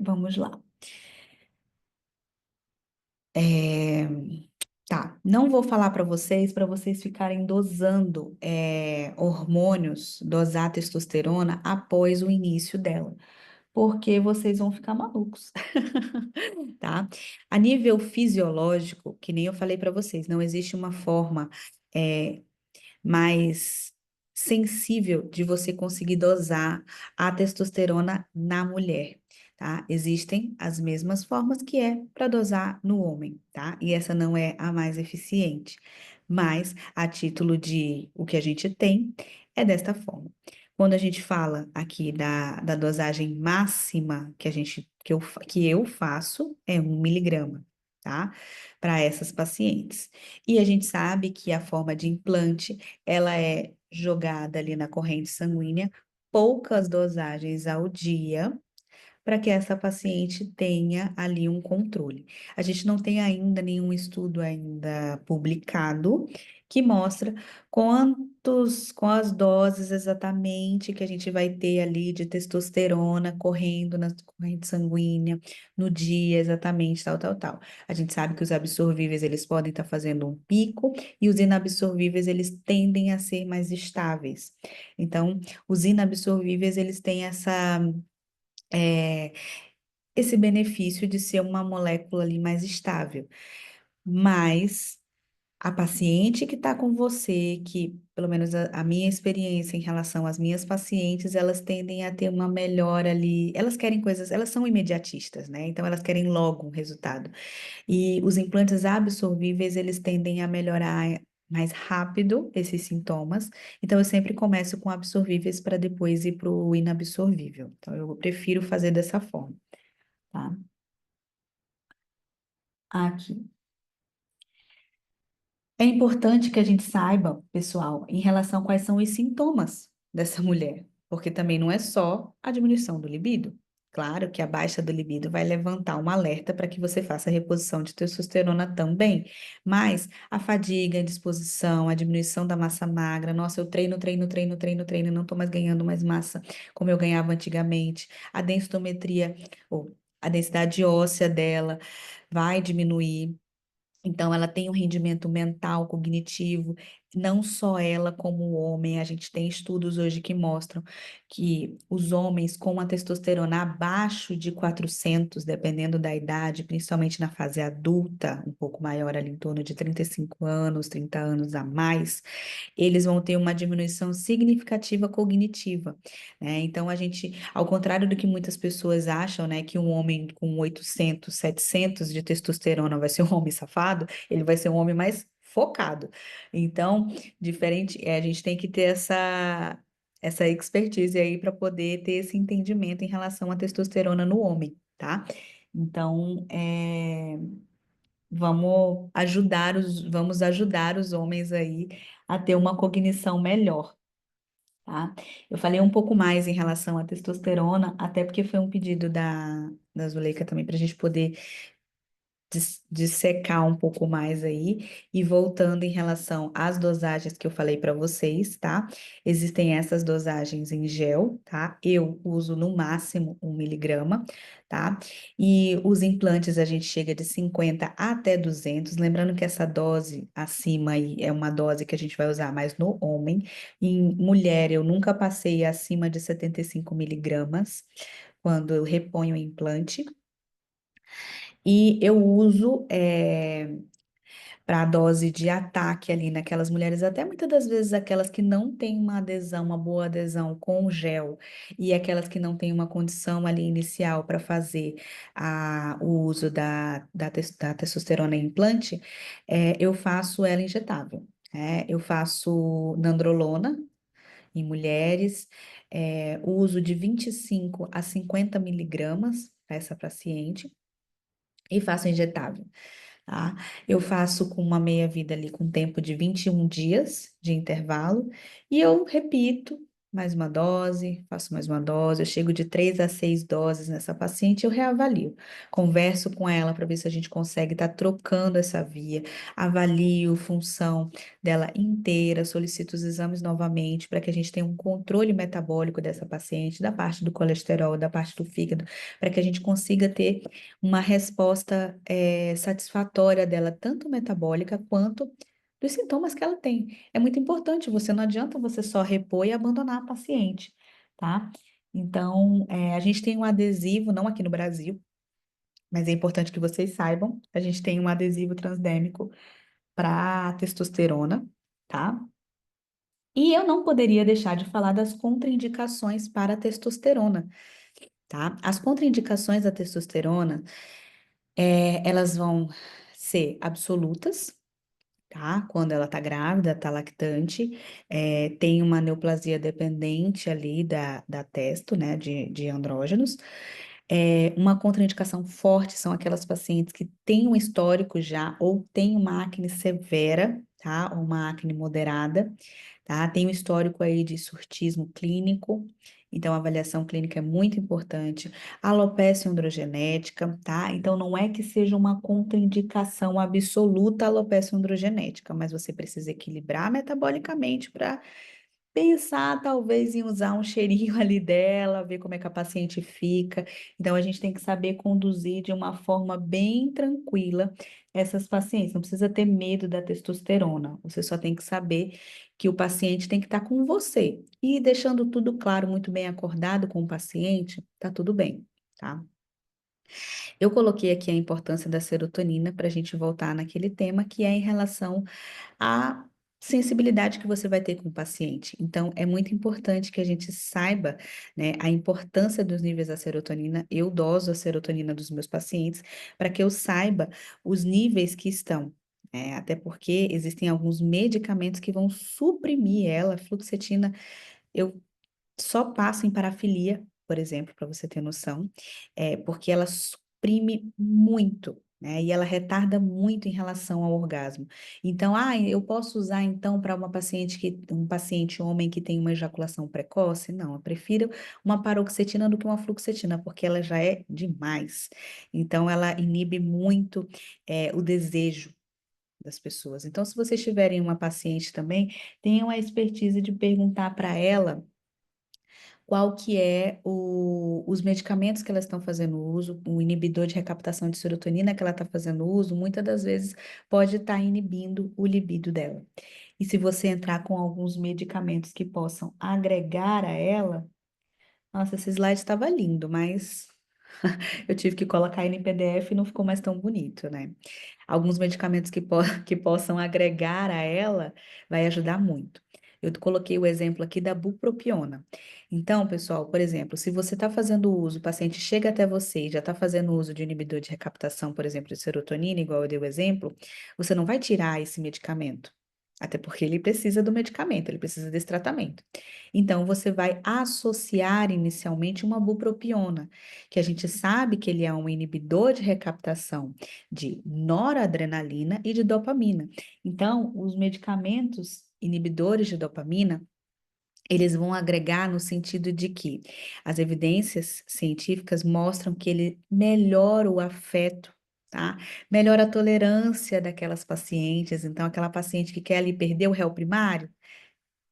Vamos lá. É, Tá, não vou falar para vocês ficarem dosando hormônios, dosar testosterona após o início dela, porque vocês vão ficar malucos, tá? A nível fisiológico, que nem eu falei para vocês, não existe uma forma é, mais sensível de você conseguir dosar a testosterona na mulher, tá? Existem as mesmas formas que é para dosar no homem, tá? E essa não é a mais eficiente, mas a título de o que a gente tem é desta forma. Quando a gente fala aqui da dosagem máxima que eu faço, é 1 miligrama, tá? Para essas pacientes. E a gente sabe que a forma de implante, ela é jogada ali na corrente sanguínea, poucas dosagens ao dia, para que essa paciente tenha ali um controle. A gente não tem ainda nenhum estudo ainda publicado que mostra com as doses exatamente que a gente vai ter ali de testosterona correndo na corrente sanguínea no dia exatamente, tal, tal, tal. A gente sabe que os absorvíveis, eles podem estar fazendo um pico e os inabsorvíveis, eles tendem a ser mais estáveis. Então, os inabsorvíveis, eles têm é, esse benefício de ser uma molécula ali mais estável. Mas a paciente que está com você, que pelo menos a minha experiência em relação às minhas pacientes, elas tendem a ter uma melhora ali. Elas querem coisas, elas são imediatistas, né? Então elas querem logo um resultado. E os implantes absorvíveis, eles tendem a melhorar mais rápido esses sintomas. Então eu sempre começo com absorvíveis para depois ir para o inabsorvível. Então eu prefiro fazer dessa forma, tá? Aqui. É importante que a gente saiba, pessoal, em relação a quais são os sintomas dessa mulher, porque também não é só a diminuição do libido. Claro que a baixa do libido vai levantar um alerta para que você faça a reposição de testosterona também, mas a fadiga, a indisposição, a diminuição da massa magra, nossa, eu treino, não estou mais ganhando mais massa como eu ganhava antigamente, a densitometria, ou a densidade óssea dela vai diminuir. Então, ela tem um rendimento mental, cognitivo, não só ela, como o homem. A gente tem estudos hoje que mostram que os homens com a testosterona abaixo de 400, dependendo da idade, principalmente na fase adulta, um pouco maior, ali em torno de 35 anos, 30 anos a mais, eles vão ter uma diminuição significativa cognitiva, né? Então, a gente, ao contrário do que muitas pessoas acham, né, que um homem com 800, 700 de testosterona vai ser um homem safado, ele vai ser um homem mais focado. Então, diferente, a gente tem que ter essa expertise aí para poder ter esse entendimento em relação à testosterona no homem, tá? Então, vamos ajudar os homens aí a ter uma cognição melhor, tá? Eu falei um pouco mais em relação à testosterona, até porque foi um pedido da Zuleika também, para a gente poder dissecar um pouco mais aí e voltando em relação às dosagens que eu falei para vocês, tá? Existem essas dosagens em gel, tá? Eu uso no máximo 1 miligrama, tá? E os implantes a gente chega de 50 até 200, lembrando que essa dose acima aí é uma dose que a gente vai usar mais no homem. Em mulher, eu nunca passei acima de 75 miligramas quando eu reponho o implante. E eu uso para a dose de ataque ali naquelas mulheres, até muitas das vezes aquelas que não têm uma adesão, uma boa adesão com o gel, e aquelas que não têm uma condição ali inicial para fazer o uso da testosterona em implante, eu faço ela injetável. Eu faço nandrolona em mulheres, uso de 25 a 50 miligramas para essa paciente e faço injetável, tá? Eu faço com uma meia-vida ali com tempo de 21 dias de intervalo e eu repito mais uma dose, faço mais uma dose, eu chego de 3 a 6 doses nessa paciente, eu reavalio, converso com ela para ver se a gente consegue estar trocando essa via, avalio função dela inteira, solicito os exames novamente para que a gente tenha um controle metabólico dessa paciente, da parte do colesterol, da parte do fígado, para que a gente consiga ter uma resposta satisfatória dela, tanto metabólica quanto dos sintomas que ela tem. É muito importante, não adianta você só repor e abandonar a paciente, tá? Então, a gente tem um adesivo, não aqui no Brasil, mas é importante que vocês saibam, a gente tem um adesivo transdérmico para testosterona, tá? E eu não poderia deixar de falar das contraindicações para a testosterona, tá? As contraindicações da testosterona, elas vão ser absolutas, tá? Quando ela tá grávida, tá lactante, tem uma neoplasia dependente ali da testo, né, de andrógenos. Uma contraindicação forte são aquelas pacientes que têm um histórico já ou têm uma acne severa, tá? Ou uma acne moderada, tá? Tem um histórico aí de surtismo clínico, então a avaliação clínica é muito importante. Alopecia androgenética, tá? Então não é que seja uma contraindicação absoluta a alopecia androgenética, mas você precisa equilibrar metabolicamente para pensar talvez em usar um cheirinho ali dela, ver como é que a paciente fica. Então, a gente tem que saber conduzir de uma forma bem tranquila essas pacientes. Não precisa ter medo da testosterona. Você só tem que saber que o paciente tem que estar com você. E deixando tudo claro, muito bem acordado com o paciente, tá tudo bem, tá? Eu coloquei aqui a importância da serotonina para a gente voltar naquele tema que é em relação a sensibilidade que você vai ter com o paciente. Então, é muito importante que a gente saiba, né, a importância dos níveis da serotonina. Eu doso a serotonina dos meus pacientes para que eu saiba os níveis que estão. Até porque existem alguns medicamentos que vão suprimir ela. A fluoxetina, eu só passa em parafilia, por exemplo, para você ter noção, porque ela suprime muito, né? E ela retarda muito em relação ao orgasmo. Então, eu posso usar então para um paciente homem que tem uma ejaculação precoce? Não, eu prefiro uma paroxetina do que uma fluoxetina, porque ela já é demais. Então, ela inibe muito, o desejo das pessoas. Então, se vocês tiverem uma paciente também, tenham a expertise de perguntar para ela qual que é os medicamentos que elas estão fazendo uso, o inibidor de recaptação de serotonina que ela está fazendo uso, muitas das vezes pode estar inibindo o libido dela. E se você entrar com alguns medicamentos que possam agregar a ela, nossa, esse slide estava lindo, mas eu tive que colocar ele em PDF e não ficou mais tão bonito, né? Alguns medicamentos que possam agregar a ela vai ajudar muito. Eu coloquei o exemplo aqui da bupropiona. Então, pessoal, por exemplo, se você está fazendo uso, o paciente chega até você e já está fazendo uso de inibidor de recaptação, por exemplo, de serotonina, igual eu dei o exemplo, você não vai tirar esse medicamento. Até porque ele precisa do medicamento, ele precisa desse tratamento. Então, você vai associar inicialmente uma bupropiona, que a gente sabe que ele é um inibidor de recaptação de noradrenalina e de dopamina. Então, os medicamentos inibidores de dopamina, eles vão agregar no sentido de que as evidências científicas mostram que ele melhora o afeto, tá? Melhora a tolerância daquelas pacientes. Então, aquela paciente que quer ali perder o réu primário,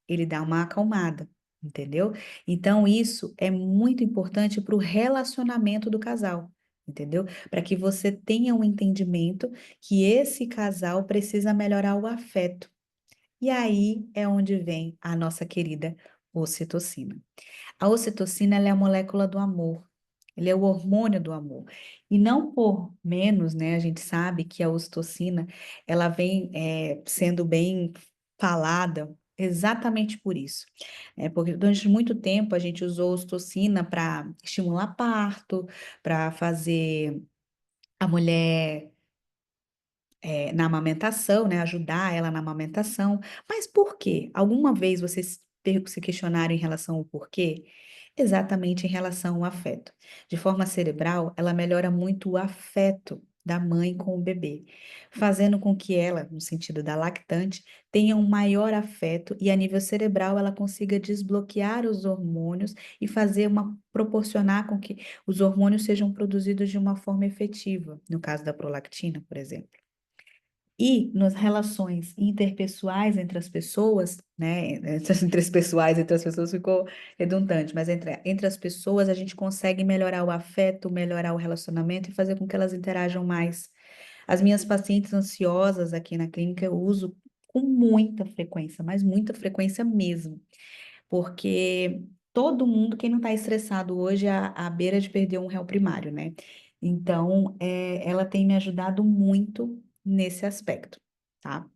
ele dá uma acalmada, entendeu? Então, isso é muito importante para o relacionamento do casal. Entendeu? Para que você tenha um entendimento que esse casal precisa melhorar o afeto. E aí é onde vem a nossa querida ocitocina. A ocitocina, ela é a molécula do amor. Ele é o hormônio do amor. E não por menos, né? A gente sabe que a ocitocina, ela vem sendo bem falada exatamente por isso. Porque durante muito tempo a gente usou ocitocina para estimular parto, para fazer a mulher na amamentação, né? Ajudar ela na amamentação. Mas por quê? Alguma vez vocês se questionaram em relação ao porquê? Exatamente em relação ao afeto. De forma cerebral, ela melhora muito o afeto da mãe com o bebê, fazendo com que ela, no sentido da lactante, tenha um maior afeto e a nível cerebral ela consiga desbloquear os hormônios e proporcionar com que os hormônios sejam produzidos de uma forma efetiva, no caso da prolactina, por exemplo. E nas relações interpessoais entre as pessoas, né? Entre as pessoais, entre as pessoas ficou redundante, mas entre as pessoas a gente consegue melhorar o afeto, melhorar o relacionamento e fazer com que elas interajam mais. As minhas pacientes ansiosas aqui na clínica eu uso com muita frequência, mas muita frequência mesmo, porque todo mundo, quem não está estressado hoje, é à beira de perder um réu primário, né? Então, ela tem me ajudado muito nesse aspecto, tá?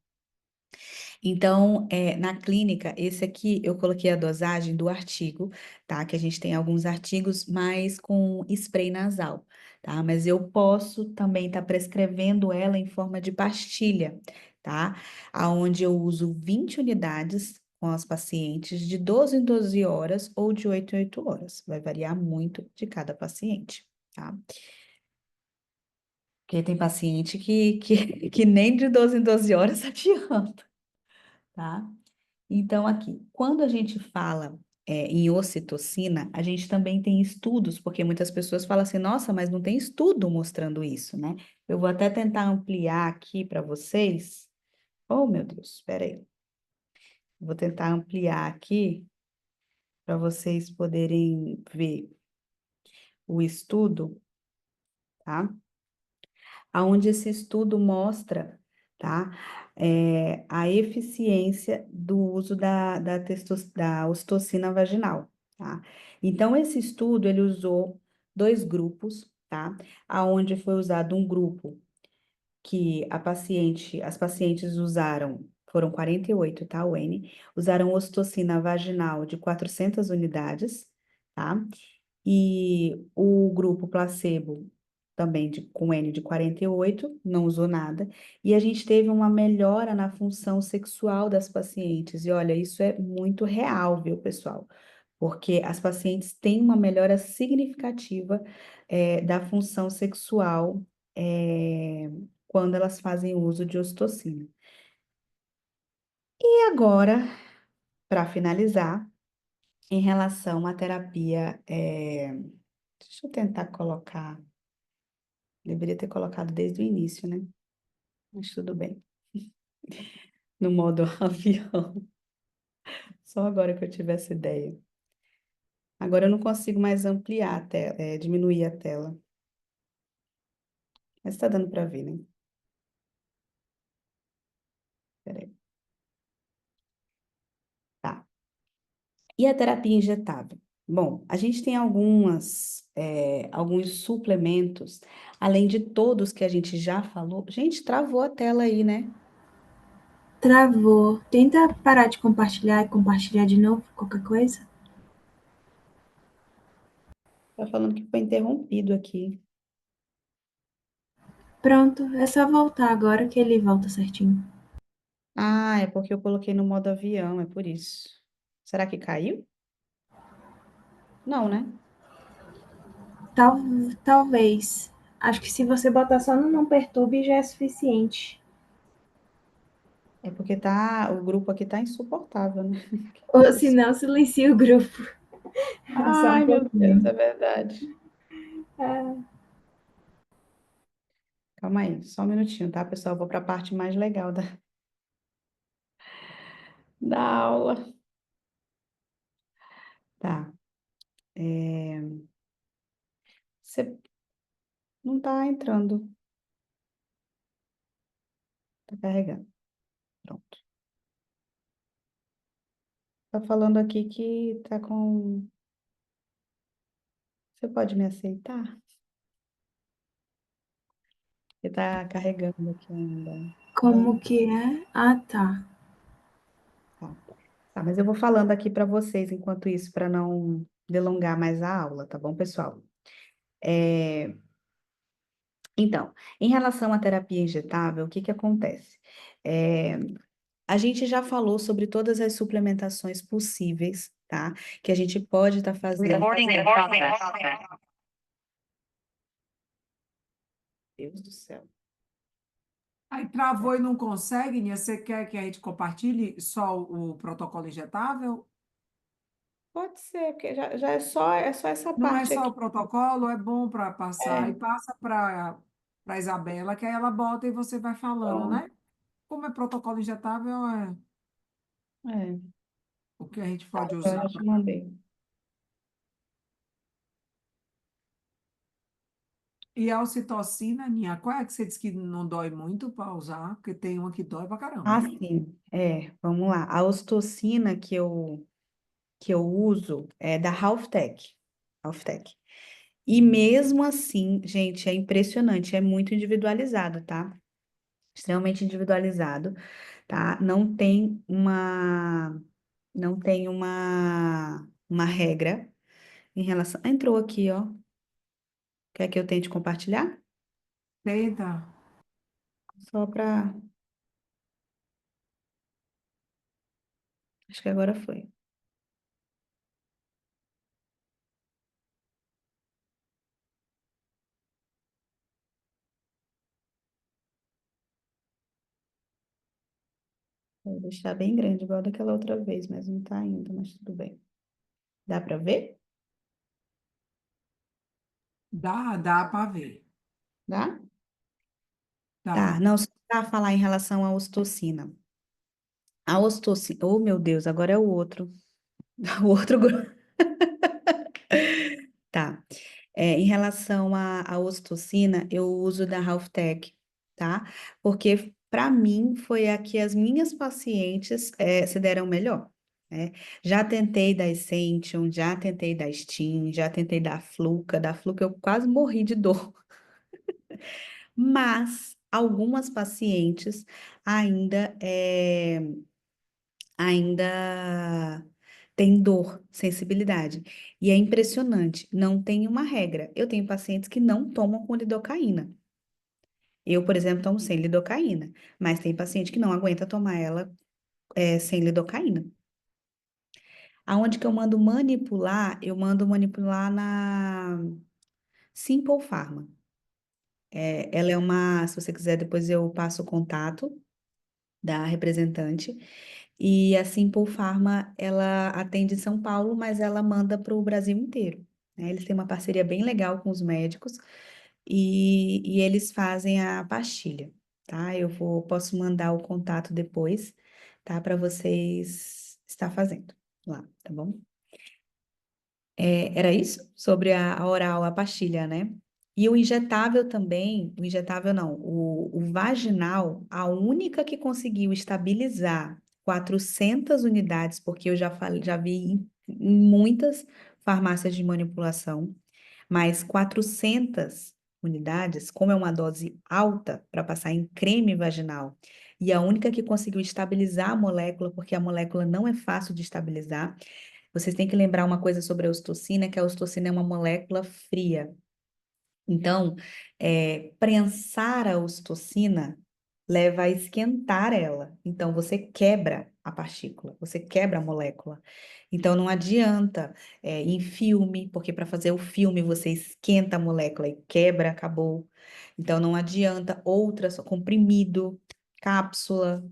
Então, na clínica, esse aqui eu coloquei a dosagem do artigo, tá? Que a gente tem alguns artigos mais com spray nasal, tá? Mas eu posso também estar prescrevendo ela em forma de pastilha, tá? Aonde eu uso 20 unidades com as pacientes de 12 em 12 horas ou de 8 em 8 horas. Vai variar muito de cada paciente, tá? Porque tem paciente que nem de 12 em 12 horas adianta, tá? Então, aqui, quando a gente fala em ocitocina, a gente também tem estudos, porque muitas pessoas falam assim, nossa, mas não tem estudo mostrando isso, né? Eu vou até tentar ampliar aqui para vocês. Oh, meu Deus, espera aí. Vou tentar ampliar aqui para vocês poderem ver o estudo, tá? Aonde esse estudo mostra, tá, a eficiência do uso da ocitocina vaginal, tá? Então, esse estudo, ele usou dois grupos, tá? Aonde foi usado um grupo que as pacientes usaram, foram 48, tá, o N, usaram ocitocina vaginal de 400 unidades, tá? E o grupo placebo, também com N de 48, não usou nada. E a gente teve uma melhora na função sexual das pacientes. E olha, isso é muito real, viu, pessoal? Porque as pacientes têm uma melhora significativa, da função sexual, quando elas fazem uso de ocitocina. E agora, para finalizar, em relação à terapia, deixa eu tentar colocar. Deveria ter colocado desde o início, né? Mas tudo bem. No modo avião. Só agora que eu tive essa ideia. Agora eu não consigo mais ampliar a tela, diminuir a tela. Mas tá dando para ver, né? Peraí. Tá. E a terapia injetável? Bom, a gente tem alguns suplementos, além de todos que a gente já falou. Gente, travou a tela aí, né? Travou. Tenta parar de compartilhar e compartilhar de novo, qualquer coisa. Tá falando que foi interrompido aqui. Pronto, é só voltar agora que ele volta certinho. Ah, é porque eu coloquei no modo avião, é por isso. Será que caiu? Não, né? Tal, talvez. Acho que se você botar só no não perturbe já é suficiente. É porque o grupo aqui tá insuportável, né? Ou se não, silencia o grupo. Só um Ai, meu Deus, pouquinho. é verdade. Calma aí, só um minutinho, tá, pessoal? Eu vou para a parte mais legal da aula. Tá. Você não tá entrando, tá carregando. Pronto. Tá falando aqui que tá com. Você pode me aceitar? Ele tá carregando aqui ainda. Como que é? Ah, tá. Tá. Tá, mas eu vou falando aqui para vocês enquanto isso, para não delongar mais a aula, tá bom, pessoal? É, Então, em relação à terapia injetável, o que que acontece? É, A gente já falou sobre todas as suplementações possíveis, tá? Que a gente pode estar fazendo. Recording in progress. Deus do céu. Aí travou e não consegue, Nia? Você quer que a gente compartilhe só o protocolo injetável? Pode ser, porque já é só essa Não é parte só aqui. o protocolo, é bom para passar. E É, passa para a Isabela, que aí ela bota e você vai falando, pronto. né? Como é protocolo injetável, é É, o que a gente tá, pode então eu usar. já te mandei. E a ocitocina, Nia, qual é que você disse que não dói muito para usar? Porque tem uma que dói para caramba, Ah, né? sim. Vamos lá. A ocitocina que eu uso é da Halftech. Halftech. E mesmo assim, gente, é impressionante, é muito individualizado, tá? Extremamente individualizado, tá? Não tem uma regra em relação. Entrou aqui, ó. Quer que eu tente compartilhar? Tenta. Só para. Acho que agora foi. Vou deixar bem grande, igual daquela outra vez, mas não tá ainda, mas tudo bem. Dá para ver? Dá para ver. Dá? Tá, Dá. não, só para falar em relação à ocitocina. A ocitocina, oh meu Deus, agora é o outro. O outro grupo. Tá. Em relação à ocitocina, eu uso da Halftech, tá? Porque para mim foi a que as minhas pacientes se deram melhor, né? Já tentei da Essentium, já tentei da Stim, já tentei da Fluca eu quase morri de dor. Mas algumas pacientes ainda ainda tem dor, sensibilidade. E é impressionante, não tem uma regra. Eu tenho pacientes que não tomam com lidocaína. Eu, por exemplo, tomo sem lidocaína, mas tem paciente que não aguenta tomar ela sem lidocaína. Aonde que eu mando manipular na Simple Pharma. Ela é se você quiser, depois eu passo o contato da representante. E a Simple Pharma, ela atende em São Paulo, mas ela manda para o Brasil inteiro, né? Eles têm uma parceria bem legal com os médicos e eles fazem a pastilha, tá? Posso mandar o contato depois, tá? Para vocês estar fazendo lá, tá bom? Era isso? Sobre a oral, a pastilha, né? E o injetável também, o injetável não, o vaginal, a única que conseguiu estabilizar 400 unidades, porque eu já vi em muitas farmácias de manipulação, mas 400 unidades, como é uma dose alta para passar em creme vaginal, e a única que conseguiu estabilizar a molécula, porque a molécula não é fácil de estabilizar, vocês têm que lembrar uma coisa sobre a ocitocina, que a ocitocina é uma molécula fria. Então, prensar a ocitocina leva a esquentar ela. Então, você quebra a partícula, você quebra a molécula. Então, não adianta em filme, porque para fazer o filme você esquenta a molécula e quebra, acabou. Então, não adianta outras, comprimido, cápsula,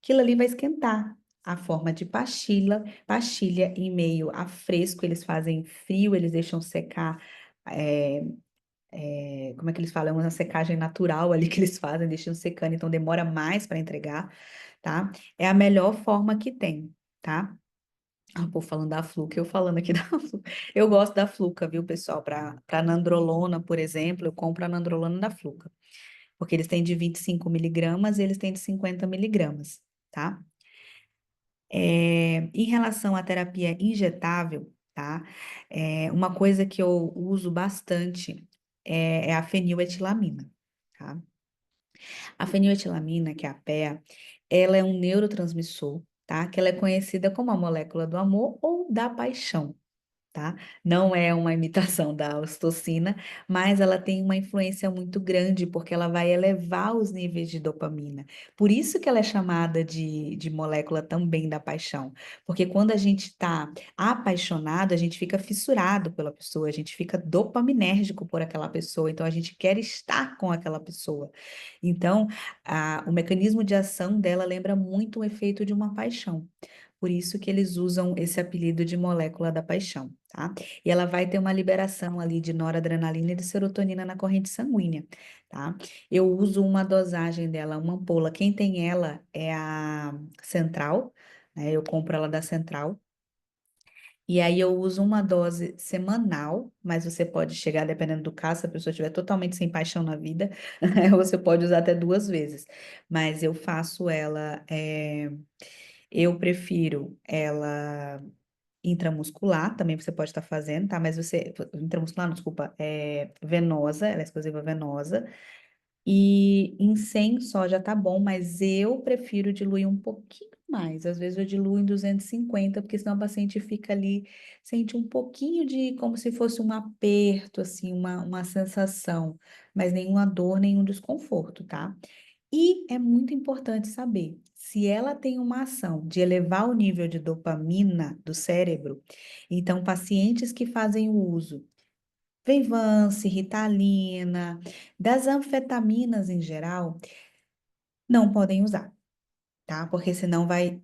aquilo ali vai esquentar. A forma de pastilha em meio a fresco, eles fazem frio, eles deixam secar. eh, Como é que eles falam? É uma secagem natural ali que eles fazem, deixam secando, então demora mais para entregar, tá? É a melhor forma que tem, tá? Ah, o povo falando da Fluca, eu falando aqui da Fluca. Eu gosto da Fluca, viu, pessoal? Para nandrolona, por exemplo, eu compro a nandrolona da Fluca, porque eles têm de 25 miligramas e eles têm de 50 miligramas, tá? Em relação à terapia injetável, tá? Uma coisa que eu uso bastante é a feniletilamina, tá? A feniletilamina, que é a PEA, ela é um neurotransmissor, tá? Que ela é conhecida como a molécula do amor ou da paixão, tá? Não é uma imitação da ocitocina, mas ela tem uma influência muito grande, porque ela vai elevar os níveis de dopamina. Por isso que ela é chamada de molécula também da paixão, porque quando a gente está apaixonado, a gente fica fissurado pela pessoa, a gente fica dopaminérgico por aquela pessoa, então a gente quer estar com aquela pessoa. Então, o mecanismo de ação dela lembra muito o efeito de uma paixão. Por isso que eles usam esse apelido de molécula da paixão, tá? E ela vai ter uma liberação ali de noradrenalina e de serotonina na corrente sanguínea, tá? Eu uso uma dosagem dela, uma ampola. Quem tem ela é a Central, né? Eu compro ela da Central. E aí eu uso uma dose semanal, mas você pode chegar, dependendo do caso, se a pessoa estiver totalmente sem paixão na vida, você pode usar até 2 vezes. Mas eu faço ela, eu prefiro ela intramuscular, também você pode estar fazendo, tá? Mas você, intramuscular, não, desculpa, venosa, ela é exclusiva venosa. E em 100 só já tá bom, mas eu prefiro diluir um pouquinho mais. Às vezes eu diluo em 250, porque senão o paciente fica ali, sente um pouquinho de, como se fosse um aperto, assim, uma sensação, mas nenhuma dor, nenhum desconforto, tá? E é muito importante saber, se ela tem uma ação de elevar o nível de dopamina do cérebro, então pacientes que fazem o uso Venvance, Ritalina, das anfetaminas em geral, não podem usar, tá? Porque senão vai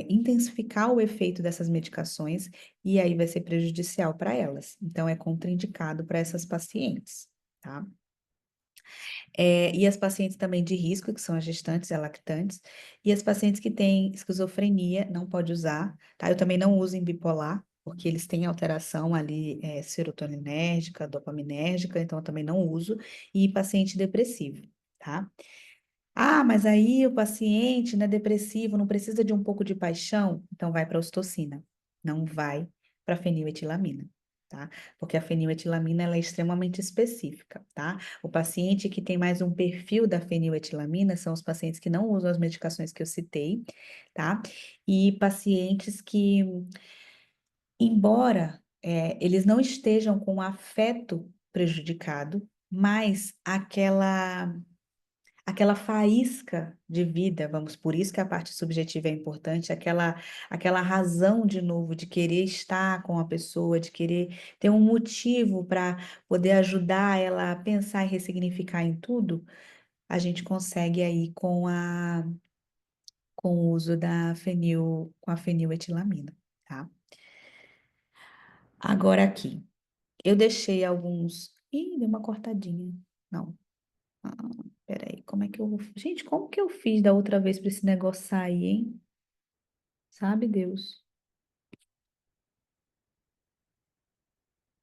intensificar o efeito dessas medicações e aí vai ser prejudicial para elas. Então, é contraindicado para essas pacientes, tá? E as pacientes também de risco, que são as gestantes e lactantes, e as pacientes que têm esquizofrenia, não pode usar, tá? Eu também não uso em bipolar, porque eles têm alteração ali, serotoninérgica, dopaminérgica, então eu também não uso, e paciente depressivo, tá? Ah, mas aí o paciente, né, depressivo, não precisa de um pouco de paixão? Então vai para ocitocina, não vai para feniletilamina, tá? Porque a feniletilamina ela é extremamente específica, tá? O paciente que tem mais um perfil da feniletilamina são os pacientes que não usam as medicações que eu citei, tá? E pacientes que, embora eles não estejam com o afeto prejudicado, mas aquela faísca de vida, vamos, por isso que a parte subjetiva é importante, aquela razão de novo de querer estar com a pessoa, de querer ter um motivo para poder ajudar ela a pensar e ressignificar em tudo, a gente consegue aí com o uso com a feniletilamina, tá? Agora aqui, eu deixei alguns. Ih, deu uma cortadinha. Não. Ah, peraí, como é que eu vou. Gente, como que eu fiz da outra vez para esse negócio sair, hein? Sabe, Deus?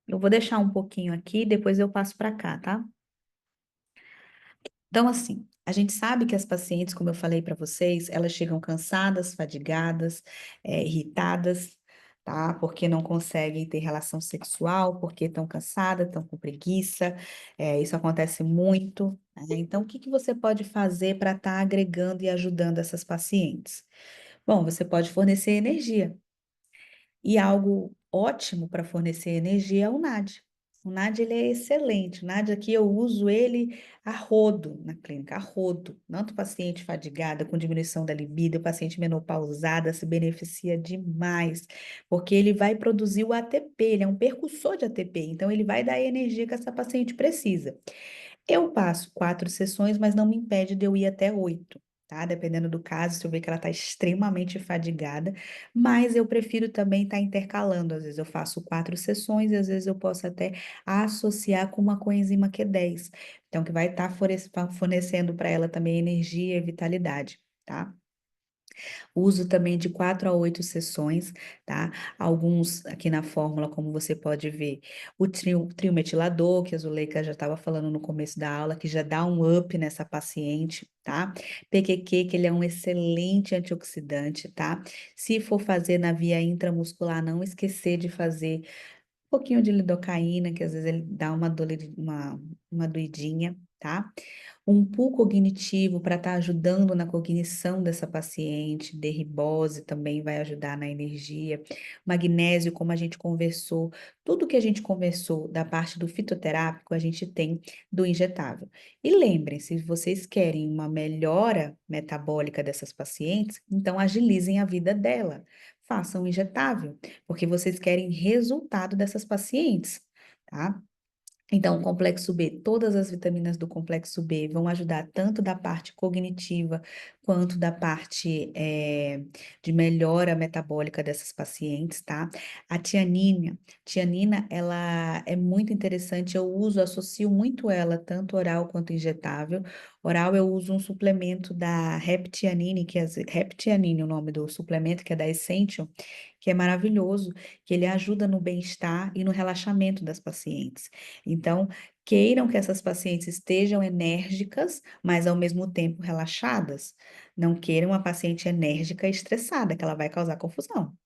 Eu vou deixar um pouquinho aqui, depois eu passo para cá, tá? Então, assim, a gente sabe que as pacientes, como eu falei para vocês, elas chegam cansadas, fadigadas, irritadas, tá? Porque não conseguem ter relação sexual, porque estão cansadas, estão com preguiça, isso acontece muito, né? Então, o que que você pode fazer para estar agregando e ajudando essas pacientes? Bom, você pode fornecer energia. E algo ótimo para fornecer energia é o NAD. O NAD ele é excelente. O NAD aqui eu uso ele a rodo na clínica, a rodo. Tanto paciente fadigada com diminuição da libido, paciente menopausada se beneficia demais, porque ele vai produzir o ATP, ele é um percussor de ATP, então ele vai dar a energia que essa paciente precisa. Eu passo 4 sessões, mas não me impede de eu ir até 8, tá? Dependendo do caso, se eu ver que ela está extremamente fadigada, mas eu prefiro também estar intercalando. Às vezes eu faço 4 sessões e às vezes eu posso até associar com uma coenzima Q10, então que vai estar fornecendo para ela também energia e vitalidade, tá? Uso também de 4 a 8 sessões, tá? Alguns aqui na fórmula, como você pode ver, o trio metilador, que a Zuleika já estava falando no começo da aula, que já dá um up nessa paciente, tá? PQQ, que ele é um excelente antioxidante, tá? Se for fazer na via intramuscular, não esquecer de fazer um pouquinho de lidocaína, que às vezes ele dá uma doidinha, tá? Um pool cognitivo para estar ajudando na cognição dessa paciente, derribose também vai ajudar na energia, magnésio, como a gente conversou, tudo que a gente conversou da parte do fitoterápico, a gente tem do injetável. E lembrem-se, se vocês querem uma melhora metabólica dessas pacientes, então agilizem a vida dela, façam injetável, porque vocês querem resultado dessas pacientes, tá? Então, o complexo B, todas as vitaminas do complexo B vão ajudar tanto da parte cognitiva quanto da parte de melhora metabólica dessas pacientes, tá? A tianina, ela é muito interessante, eu uso, associo muito ela, tanto oral quanto injetável. Oral eu uso um suplemento da Reptianine, Reptianine, o nome do suplemento, que é da Essential, que é maravilhoso, que ele ajuda no bem-estar e no relaxamento das pacientes. Então, queiram que essas pacientes estejam enérgicas, mas ao mesmo tempo relaxadas. Não queiram uma paciente enérgica e estressada, que ela vai causar confusão.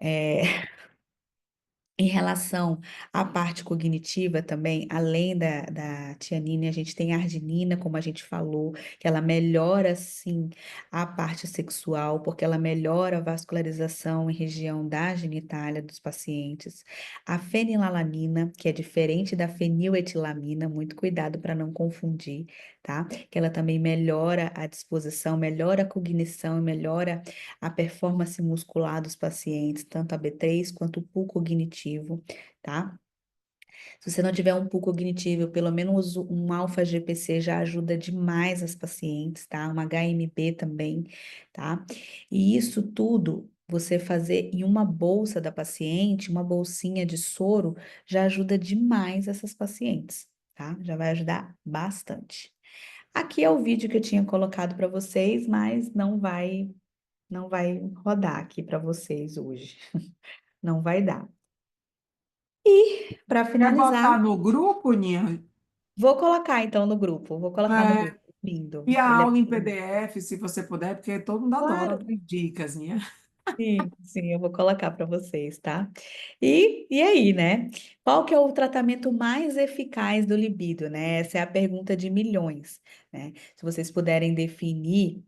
É, em relação à parte cognitiva também, além da tianina, a gente tem a arginina, como a gente falou, que ela melhora, sim, a parte sexual, porque ela melhora a vascularização em região da genitália dos pacientes. A fenilalanina, que é diferente da feniletilamina, muito cuidado para não confundir, tá? Que ela também melhora a disposição, melhora a cognição e melhora a performance muscular dos pacientes, tanto a B3 quanto o pool cognitivo, tá? Se você não tiver um pool cognitivo, pelo menos um alfa-GPC já ajuda demais as pacientes, tá? Uma HMB também, tá? E isso tudo, você fazer em uma bolsa da paciente, uma bolsinha de soro, já ajuda demais essas pacientes, tá? Já vai ajudar bastante. Aqui é o vídeo que eu tinha colocado para vocês, mas não vai rodar aqui para vocês hoje. Não vai dar. E, para Quer finalizar, botar no grupo, Nia? vou colocar então no grupo. Vou colocar no É, grupo. Lindo. e a Ele é aula em PDF, se você puder, porque todo mundo adora claro. ouvir dicas, Nia. Sim, sim, eu vou colocar para vocês, tá? E aí, né? Qual que é o tratamento mais eficaz do libido, né? Essa é a pergunta de milhões, né? Se vocês puderem definir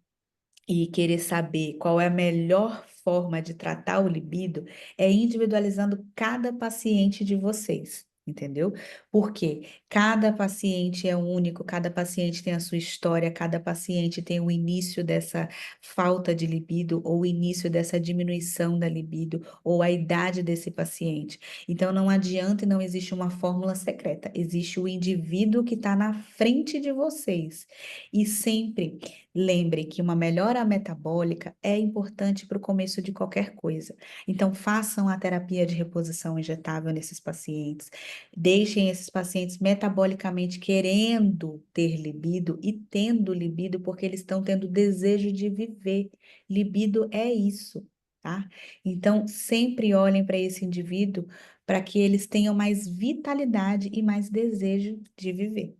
e querer saber qual é a melhor forma de tratar o libido, é individualizando cada paciente de vocês. Entendeu? Porque cada paciente é único, cada paciente tem a sua história, cada paciente tem o início dessa falta de libido, ou o início dessa diminuição da libido, ou a idade desse paciente. Então, não adianta e não existe uma fórmula secreta, existe o indivíduo que está na frente de vocês. E sempre lembre que uma melhora metabólica é importante para o começo de qualquer coisa. Então, façam a terapia de reposição injetável nesses pacientes. Deixem esses pacientes metabolicamente querendo ter libido e tendo libido porque eles estão tendo desejo de viver. Libido é isso, tá? Então, sempre olhem para esse indivíduo para que eles tenham mais vitalidade e mais desejo de viver.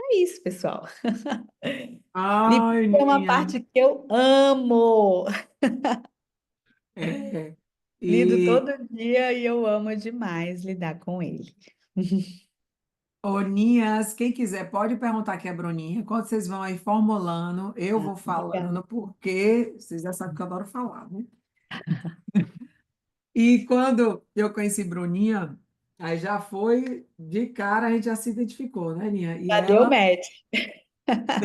É isso, pessoal. Libido Ai, é uma Nia. parte que eu amo. É, Lido e, todo dia e eu amo demais lidar com ele. ô, Nias, quem quiser pode perguntar aqui a Bruninha. Quando vocês vão aí formulando, eu Ah, vou obrigada. falando, porque vocês já sabem que eu adoro falar, né? E quando eu conheci Bruninha, Aí já foi, de cara a gente já se identificou, né, Ninha? E Já deu ela match.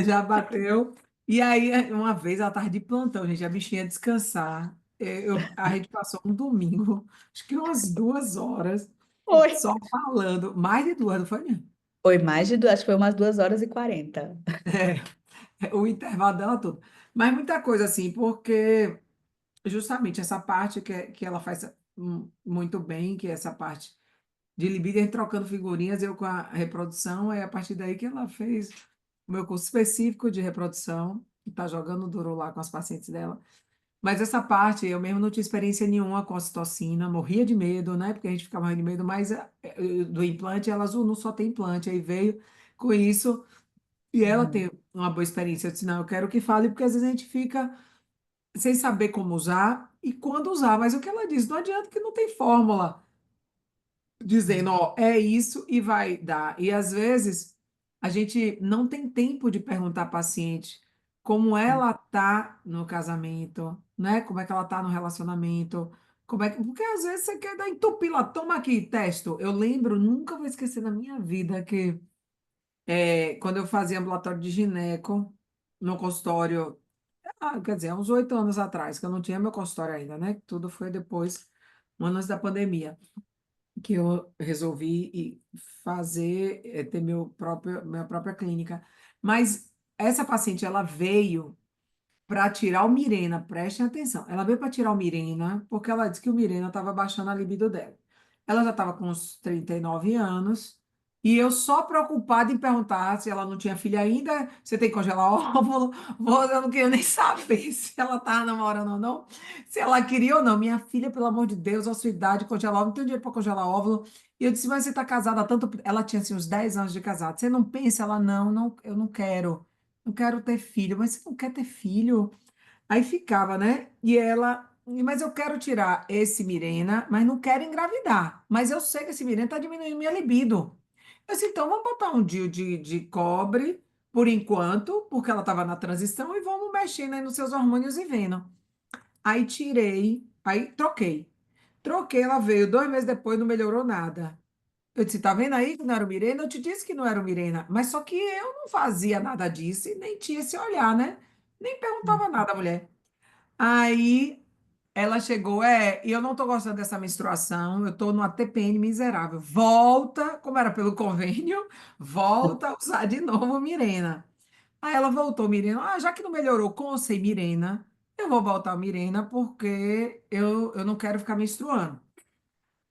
já bateu. E aí, uma vez, ela estava de plantão, gente, a bichinha ia descansar. A gente passou um domingo, acho que umas 2 horas, Foi. só falando. Mais de duas, não foi, Ninha? Foi mais de duas, acho que foi umas 2 horas e 40. O intervalo dela todo. Mas muita coisa assim, porque justamente essa parte que ela faz muito bem, que é essa parte de libido, a gente trocando figurinhas, eu com a reprodução, é a partir daí que ela fez o meu curso específico de reprodução, que está jogando duro lá com as pacientes dela. Mas essa parte, eu mesmo não tinha experiência nenhuma com a ocitocina, morria de medo, né? Porque a gente ficava morrendo de medo, mas do implante, ela azul não só tem implante, aí veio com isso, e ela Uhum. tem uma boa experiência. Eu disse, não, eu quero que fale, porque às vezes a gente fica sem saber como usar e quando usar, mas o que ela diz, não adianta que não tem fórmula dizendo, ó, é isso e vai dar. E às vezes a gente não tem tempo de perguntar à paciente como ela tá no casamento, né? Como é que ela tá no relacionamento, como é que... Porque às vezes você quer dar entupir lá, toma aqui, testo. Eu lembro, nunca vou esquecer na minha vida que quando eu fazia ambulatório de gineco no consultório, quer dizer, há uns 8 anos atrás, que eu não tinha meu consultório ainda, né? Tudo foi depois, um ano antes da pandemia que eu resolvi fazer, ter minha própria clínica. Mas essa paciente, ela veio para tirar o Mirena, prestem atenção. Ela veio para tirar o Mirena porque ela disse que o Mirena estava baixando a libido dela. Ela já estava com uns 39 anos e eu só preocupada em perguntar se ela não tinha filha ainda, você tem que congelar óvulo, eu não queria nem saber se ela estava namorando ou não, se ela queria ou não. Minha filha, pelo amor de Deus, a sua idade, congelar óvulo, não tenho dinheiro para congelar óvulo. E eu disse, mas você está casada há tanto... Ela tinha, assim, uns 10 anos de casada. Você não pensa? Ela, não, não, eu não quero. Não quero ter filho, mas você não quer ter filho? Aí ficava, né? E ela, mas eu quero tirar esse Mirena, mas não quero engravidar. Mas eu sei que esse Mirena está diminuindo minha libido. Eu disse, então vamos botar um DIU de cobre, por enquanto, porque ela estava na transição, e vamos mexendo aí nos seus hormônios e vendo. Aí tirei, aí troquei. Troquei, ela veio 2 meses depois, não melhorou nada. Eu disse, tá vendo aí que não era o Mirena? Eu te disse que não era o Mirena, mas só que eu não fazia nada disso e nem tinha esse olhar, né? Nem perguntava nada, mulher. Aí ela chegou, e eu não tô gostando dessa menstruação, eu tô numa TPN miserável. Volta, como era pelo convênio, volta a usar de novo Mirena. Aí ela voltou, Mirena. Ah, já que não melhorou com ou sem Mirena, eu vou voltar a Mirena porque eu não quero ficar menstruando.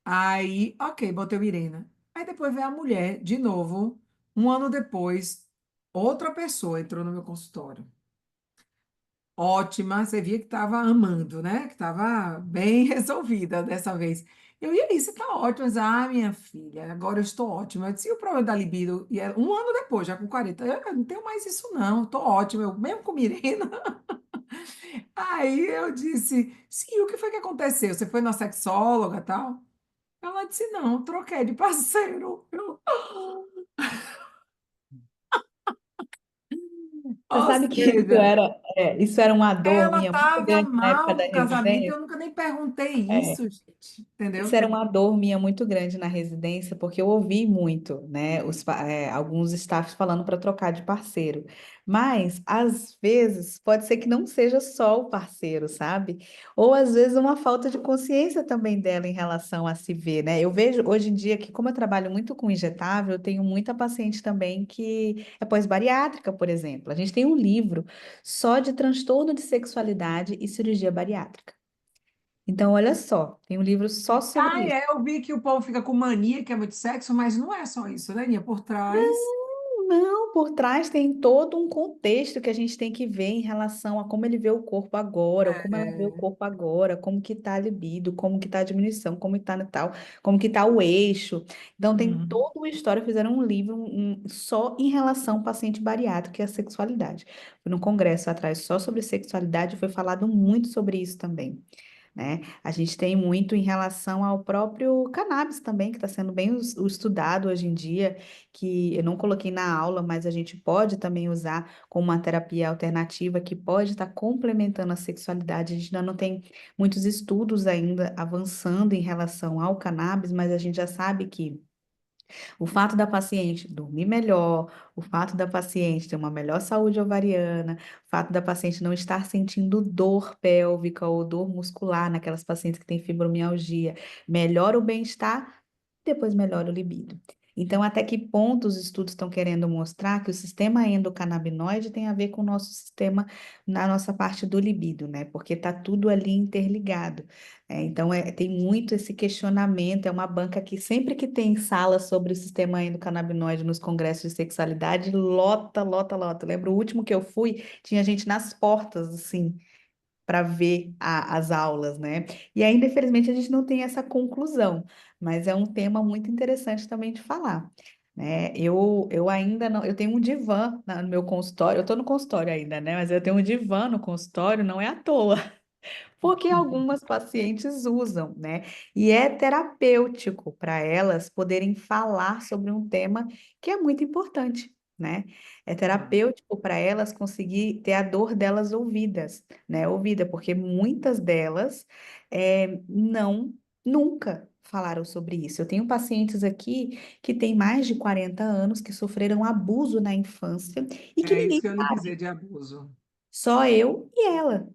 Aí, ok, botei o Mirena. Aí depois veio a mulher, de novo, um ano depois, outra pessoa entrou no meu consultório. Ótima, você via que estava amando, né? Que estava bem resolvida dessa vez. E aí, você está ótima. Minha filha, agora eu estou ótima. Eu disse, e o problema da libido? E um ano depois, já com 40, eu não tenho mais isso não, estou ótima, eu, mesmo com Mirena. Aí eu disse, sim, o que foi que aconteceu? Você foi na sexóloga e tal? Ela disse, não, troquei de parceiro. Você Ou sabe que seja, isso era uma dor ela minha muito estava grande na época mal da no casamento, residência. eu nunca nem perguntei É, isso, gente, isso entendeu? era uma dor minha muito grande na residência, porque eu ouvi muito, né, alguns staffs falando para trocar de parceiro. Mas, às vezes, pode ser que não seja só o parceiro, sabe? Ou, às vezes, uma falta de consciência também dela em relação a se ver, né? Eu vejo hoje em dia que, como eu trabalho muito com injetável, eu tenho muita paciente também que é pós-bariátrica, por exemplo. A gente tem um livro só de transtorno de sexualidade e cirurgia bariátrica. Então, olha só, tem um livro só sobre isso. Eu vi que o povo fica com mania, que é muito sexo, mas não é só isso, né, Nia? Por trás. Não, por trás tem todo um contexto que a gente tem que ver em relação a como ele vê o corpo agora, ou como ela vê o É, corpo agora, como que tá a libido, como que tá a diminuição, como que tá no tal, como que tá o eixo. Então tem uhum. toda uma história, fizeram um livro só em relação ao paciente bariátrico e a sexualidade. Foi num congresso atrás só sobre sexualidade, foi falado muito sobre isso também. né? A gente tem muito em relação ao próprio cannabis também, que está sendo bem estudado hoje em dia, que eu não coloquei na aula, mas a gente pode também usar como uma terapia alternativa que pode estar complementando a sexualidade. A gente ainda não tem muitos estudos ainda avançando em relação ao cannabis, mas a gente já sabe que o fato da paciente dormir melhor, o fato da paciente ter uma melhor saúde ovariana, o fato da paciente não estar sentindo dor pélvica ou dor muscular naquelas pacientes que têm fibromialgia, melhora o bem-estar, depois melhora o libido. Então, até que ponto os estudos estão querendo mostrar que o sistema endocannabinoide tem a ver com o nosso sistema, na nossa parte do libido, né? Porque está tudo ali interligado. Então, tem muito esse questionamento. É uma banca que sempre que tem sala sobre o sistema endocannabinoide nos congressos de sexualidade, lota, lota, lota. Eu lembro o último que eu fui, tinha gente nas portas, assim, para ver as aulas, né? E ainda, infelizmente, a gente não tem essa conclusão, mas é um tema muito interessante também de falar. Né? Eu ainda não, eu tenho um divã no meu consultório, eu estou no consultório ainda, né? Mas eu tenho um divã no consultório, não é à toa. Porque algumas pacientes usam, né? E é terapêutico para elas poderem falar sobre um tema que é muito importante, né? É terapêutico para elas conseguir ter a dor delas ouvidas, né? Ouvida, porque muitas delas não, nunca falaram sobre isso. Eu tenho pacientes aqui que têm mais de 40 anos, que sofreram abuso na infância e que É isso ninguém, que eu ia lhe dizer de abuso. só eu e ela.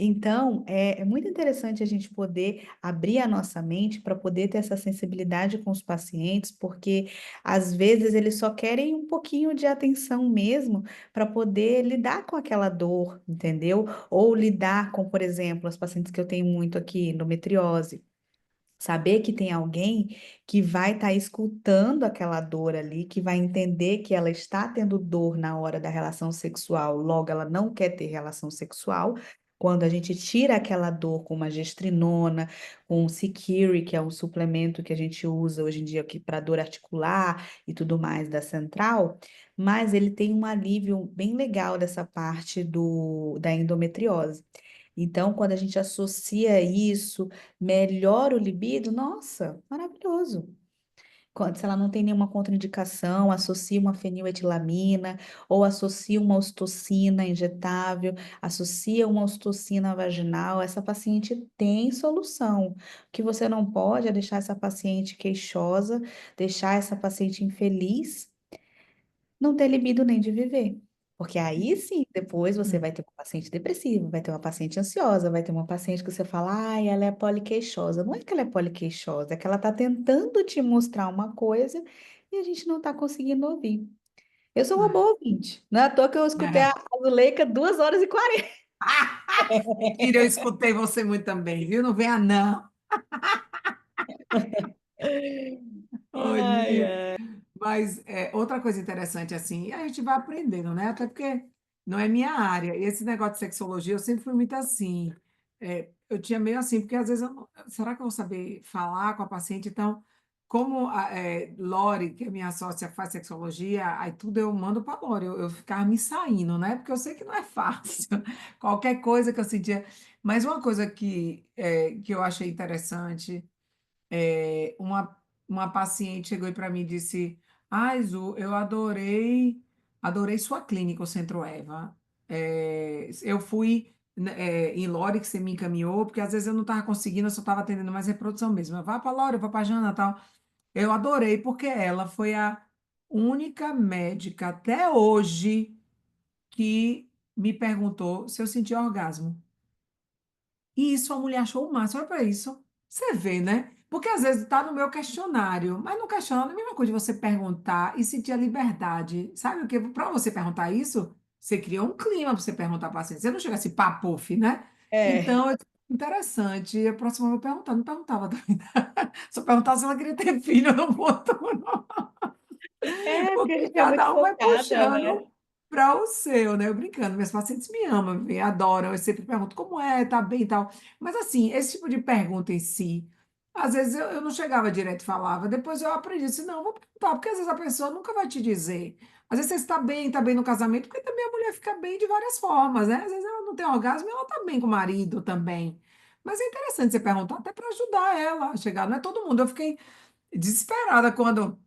Então, é muito interessante a gente poder abrir a nossa mente para poder ter essa sensibilidade com os pacientes, porque às vezes eles só querem um pouquinho de atenção mesmo para poder lidar com aquela dor, entendeu? Ou lidar com, por exemplo, as pacientes que eu tenho muito aqui, endometriose. Saber que tem alguém que vai estar escutando aquela dor ali, que vai entender que ela está tendo dor na hora da relação sexual, logo ela não quer ter relação sexual. Quando a gente tira aquela dor com uma gestrinona, com um Secure, que é um suplemento que a gente usa hoje em dia para dor articular e tudo mais da central, mas ele tem um alívio bem legal dessa parte da endometriose. Então, quando a gente associa isso, melhora o libido, nossa, maravilhoso. Se ela não tem nenhuma contraindicação, associa uma feniletilamina ou associa uma ocitocina injetável, associa uma ocitocina vaginal, essa paciente tem solução. O que você não pode é deixar essa paciente queixosa, deixar essa paciente infeliz, não ter libido nem de viver. Porque aí sim, depois você vai ter uma paciente depressiva, vai ter uma paciente ansiosa, vai ter uma paciente que você fala, ai, ela é poliqueixosa. Não é que ela é poliqueixosa, é que ela está tentando te mostrar uma coisa e a gente não está conseguindo ouvir. Eu sou uma boa ouvinte. Não é à toa que eu escutei É. a Zuleika 2 horas e 40. Mentira, eu escutei você muito também, viu? Não venha, não. Ai, Olha. ai. Mas outra coisa interessante, assim, a gente vai aprendendo, né? Até porque não é minha área. E esse negócio de sexologia, eu sempre fui muito assim. Eu tinha meio assim, porque às vezes será que eu vou saber falar com a paciente? Então, como Lore, que é minha sócia, faz sexologia, aí tudo eu mando para Lore. Eu ficava me saindo, né? Porque eu sei que não é fácil. Qualquer coisa que eu sentia. Mas uma coisa que eu achei interessante. Uma paciente chegou para mim e disse: Ai, Zu, eu adorei sua clínica, o Centro Eva. Eu fui em Lore, que você me encaminhou, porque às vezes eu não estava conseguindo, eu só estava atendendo mais reprodução mesmo. Vá para Lore, vá para Jana e tal. Eu adorei, porque ela foi a única médica até hoje que me perguntou se eu sentia orgasmo. E isso a mulher achou o máximo. Olha para isso. Você vê, né? Porque às vezes está no meu questionário, mas no questionário é a mesma coisa de você perguntar e sentir a liberdade. Sabe o que? Para você perguntar isso, você cria um clima para você perguntar para a paciente. Você não chega assim, papuf, né? É, Então, interessante. A próxima eu vou perguntar. Não perguntava também. Só perguntava se ela queria ter filho, eu não botou, não. porque a Porque gente é muito cada um vai focada, puxando né? para o seu, né? Eu brincando, meus pacientes me amam, me adoram. Eu sempre pergunto como é, tá bem e tal. Mas assim, esse tipo de pergunta em si, às vezes eu não chegava direto e falava. Depois eu aprendi assim, não, vou perguntar, porque às vezes a pessoa nunca vai te dizer. Às vezes você está bem no casamento, porque também a mulher fica bem de várias formas, né? Às vezes ela não tem orgasmo e ela está bem com o marido também. Mas é interessante você perguntar até para ajudar ela a chegar. Não é todo mundo. Eu fiquei desesperada quando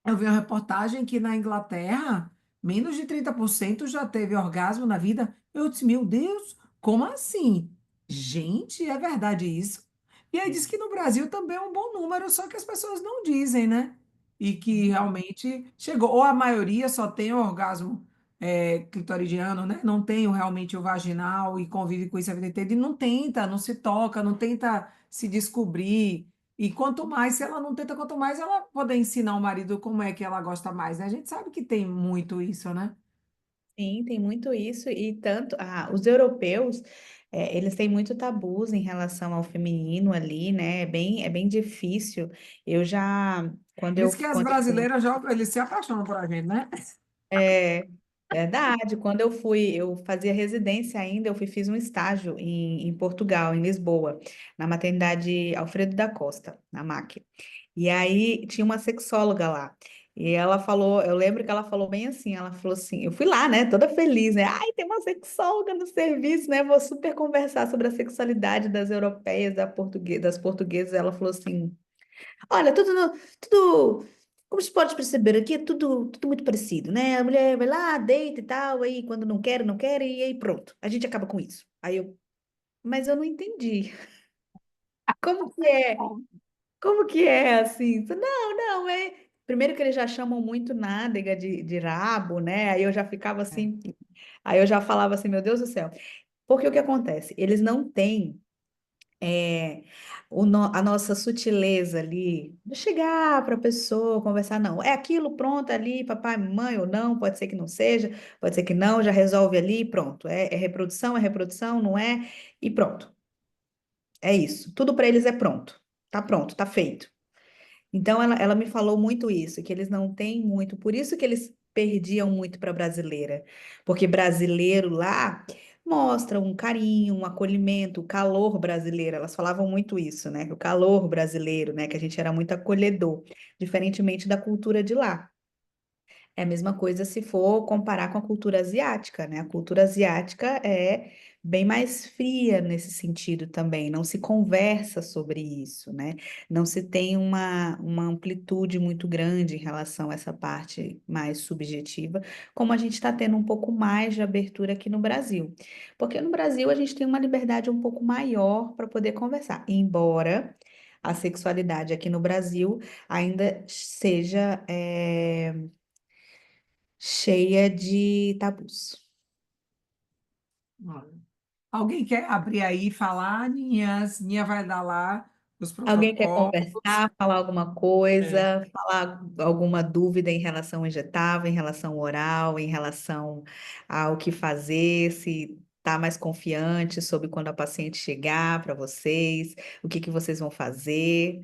eu vi uma reportagem que na Inglaterra, menos de 30% já teve orgasmo na vida. Eu disse, meu Deus, como assim? Gente, é verdade isso? E aí diz que no Brasil também é um bom número, só que as pessoas não dizem, né? E que realmente chegou, ou a maioria só tem o orgasmo clitoridiano, né? Não tem realmente o vaginal e convive com isso a vida inteira, e não tenta, não se toca, não tenta se descobrir. E quanto mais, se ela não tenta, quanto mais ela poder ensinar o marido como é que ela gosta mais, né? A gente sabe que tem muito isso, né? Sim, tem muito isso, e tanto os europeus, eles têm muito tabus em relação ao feminino ali, né? É bem difícil. Eu já, Por isso que as quando eu brasileiras já, eles se apaixonam por a gente, né? É verdade. Quando eu fazia residência ainda, fiz um estágio em Portugal, em Lisboa, na maternidade Alfredo da Costa, na MAC. E aí tinha uma sexóloga lá. E ela falou, eu lembro que ela falou bem assim, ela falou assim, eu fui lá, né, toda feliz, né? Ai, tem uma sexóloga no serviço, né? Vou super conversar sobre a sexualidade das europeias, das portuguesas. Ela falou assim: olha, tudo, como se pode perceber aqui, é tudo muito parecido, né? A mulher vai lá, deita e tal, aí quando não quer, não quer, e aí pronto. A gente acaba com isso. Mas eu não entendi. Como que é? Como que é assim? Não, não, é. Primeiro que eles já chamam muito nádega de rabo, né? Aí eu já ficava É. assim, aí eu já falava assim, meu Deus do céu. Porque o que acontece? Eles não têm é, a nossa sutileza ali, de chegar para a pessoa, conversar, não, é aquilo, pronto, ali, papai, mamãe, ou não, pode ser que não seja, pode ser que não, já resolve ali, pronto, é reprodução, não é, e pronto, é isso, tudo para eles é pronto, tá feito. Então, ela me falou muito isso, que eles não têm muito, por isso que eles perdiam muito para brasileira, porque brasileiro lá mostra um carinho, um acolhimento, o calor brasileiro, elas falavam muito isso, né? O calor brasileiro, né? Que a gente era muito acolhedor, diferentemente da cultura de lá. É a mesma coisa se for comparar com a cultura asiática, né? A cultura asiática é bem mais fria nesse sentido também, não se conversa sobre isso, né? Não se tem uma amplitude muito grande em relação a essa parte mais subjetiva, como a gente está tendo um pouco mais de abertura aqui no Brasil. Porque no Brasil a gente tem uma liberdade um pouco maior para poder conversar, embora a sexualidade aqui no Brasil ainda seja. Cheia de tabus. Olha. Alguém quer abrir aí e falar, Ninhas? Ninha vai dar lá os Alguém quer protocolos. conversar, falar alguma É. coisa, falar alguma dúvida em relação ao injetável, em relação ao oral, em relação ao que fazer, se está mais confiante sobre quando a paciente chegar para vocês, o que que vocês vão fazer,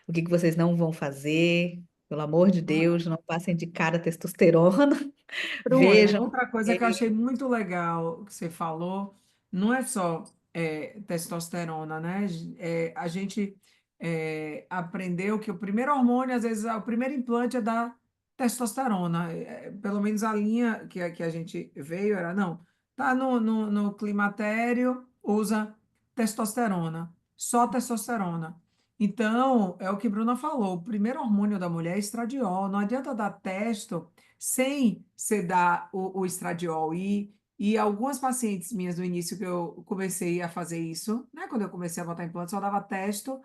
o que que vocês não vão fazer. Pelo amor de Deus, não passem de cara testosterona. Bruna, Vejam. outra coisa que eu achei muito legal que você falou, não é só testosterona, né? A gente aprendeu que o primeiro hormônio, às vezes, o primeiro implante é da testosterona. Pelo menos a linha que a gente veio era, não, tá no climatério, usa testosterona, só testosterona. Então, é o que Bruna falou, o primeiro hormônio da mulher é estradiol, não adianta dar testo sem sedar o estradiol. E algumas pacientes minhas no início que eu comecei a fazer isso, né? Quando eu comecei a botar implante, só dava testo.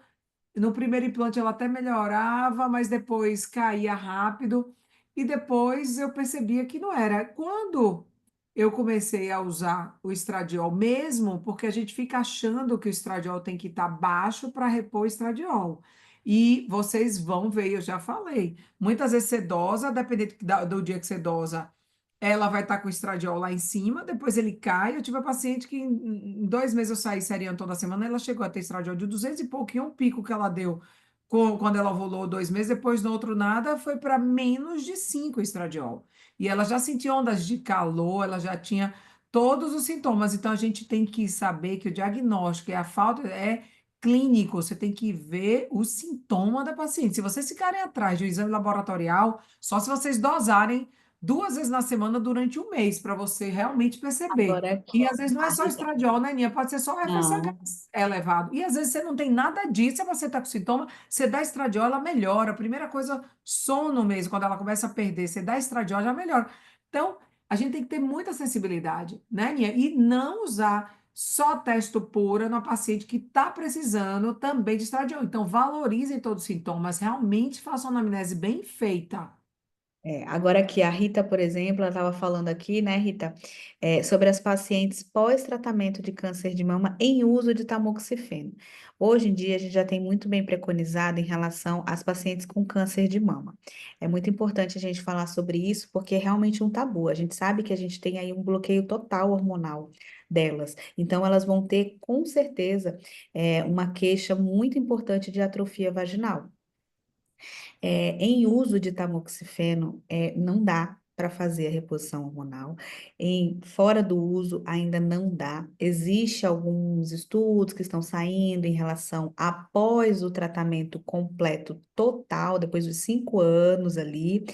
No primeiro implante ela até melhorava, mas depois caía rápido. E depois eu percebia que não era. Quando eu comecei a usar o estradiol mesmo, porque a gente fica achando que o estradiol tem que estar baixo para repor o estradiol. E vocês vão ver, eu já falei. Muitas vezes sedosa, dependendo do dia que sedosa, ela vai estar com o estradiol lá em cima, depois ele cai. Eu tive uma paciente que em 2 meses eu saí seriando toda semana, ela chegou a ter estradiol de 200 e pouco, e um pico que ela deu quando ela ovulou 2 meses, depois no outro nada, foi para menos de 5 estradiol. E ela já sentia ondas de calor, ela já tinha todos os sintomas. Então a gente tem que saber que o diagnóstico e a falta é clínico, você tem que ver o sintoma da paciente. Se vocês ficarem atrás de um exame laboratorial, só se vocês dosarem 2 vezes na semana durante um mês, para você realmente perceber. Agora aqui, E às vezes não é a só Rita. estradiol, né, Ninha? Pode ser só o Não, FSH elevado. E às vezes você não tem nada disso, se você está com sintoma, você dá estradiol, ela melhora. A primeira coisa, sono mesmo, quando ela começa a perder, você dá estradiol, já melhora. Então, a gente tem que ter muita sensibilidade, né, Ninha? E não usar só testo pura na paciente que está precisando também de estradiol. Então, valorizem todos os sintomas, realmente façam uma anamnese bem feita. Agora que a Rita, por exemplo, ela estava falando aqui, né, Rita, sobre as pacientes pós-tratamento de câncer de mama em uso de tamoxifeno. Hoje em dia, a gente já tem muito bem preconizado em relação às pacientes com câncer de mama. É muito importante a gente falar sobre isso, porque é realmente um tabu. A gente sabe que a gente tem aí um bloqueio total hormonal delas. Então, elas vão ter, com certeza, uma queixa muito importante de atrofia vaginal. Em uso de tamoxifeno, não dá para fazer a reposição hormonal. Fora do uso, ainda não dá. Existem alguns estudos que estão saindo em relação após o tratamento completo total, depois dos 5 anos ali,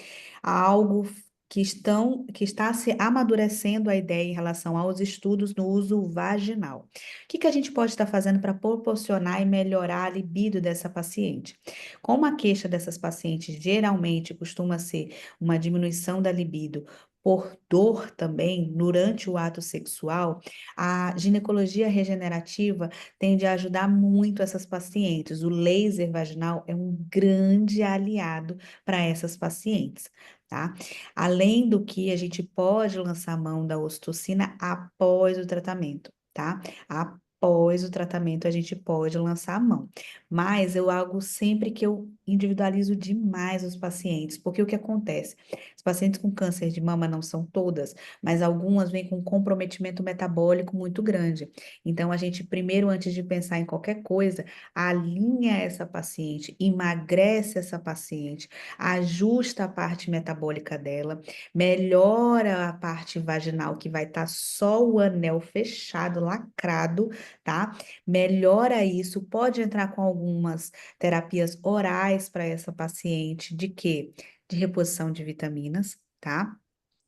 algo que está se amadurecendo a ideia em relação aos estudos no uso vaginal. O que a gente pode estar fazendo para proporcionar e melhorar a libido dessa paciente? Como a queixa dessas pacientes geralmente costuma ser uma diminuição da libido por dor também durante o ato sexual, a ginecologia regenerativa tende a ajudar muito essas pacientes. O laser vaginal é um grande aliado para essas pacientes. Tá? Além do que a gente pode lançar mão da ocitocina após o tratamento, tá? Após o tratamento a gente pode lançar a mão. Mas eu algo sempre que eu individualizo demais os pacientes, porque o que acontece? Os pacientes com câncer de mama não são todas, mas algumas vêm com comprometimento metabólico muito grande. Então, a gente primeiro, antes de pensar em qualquer coisa, alinha essa paciente, emagrece essa paciente, ajusta a parte metabólica dela, melhora a parte vaginal, que vai estar só o anel fechado, lacrado, tá? Melhora isso, pode entrar com algumas terapias orais para essa paciente, de quê? De reposição de vitaminas, tá?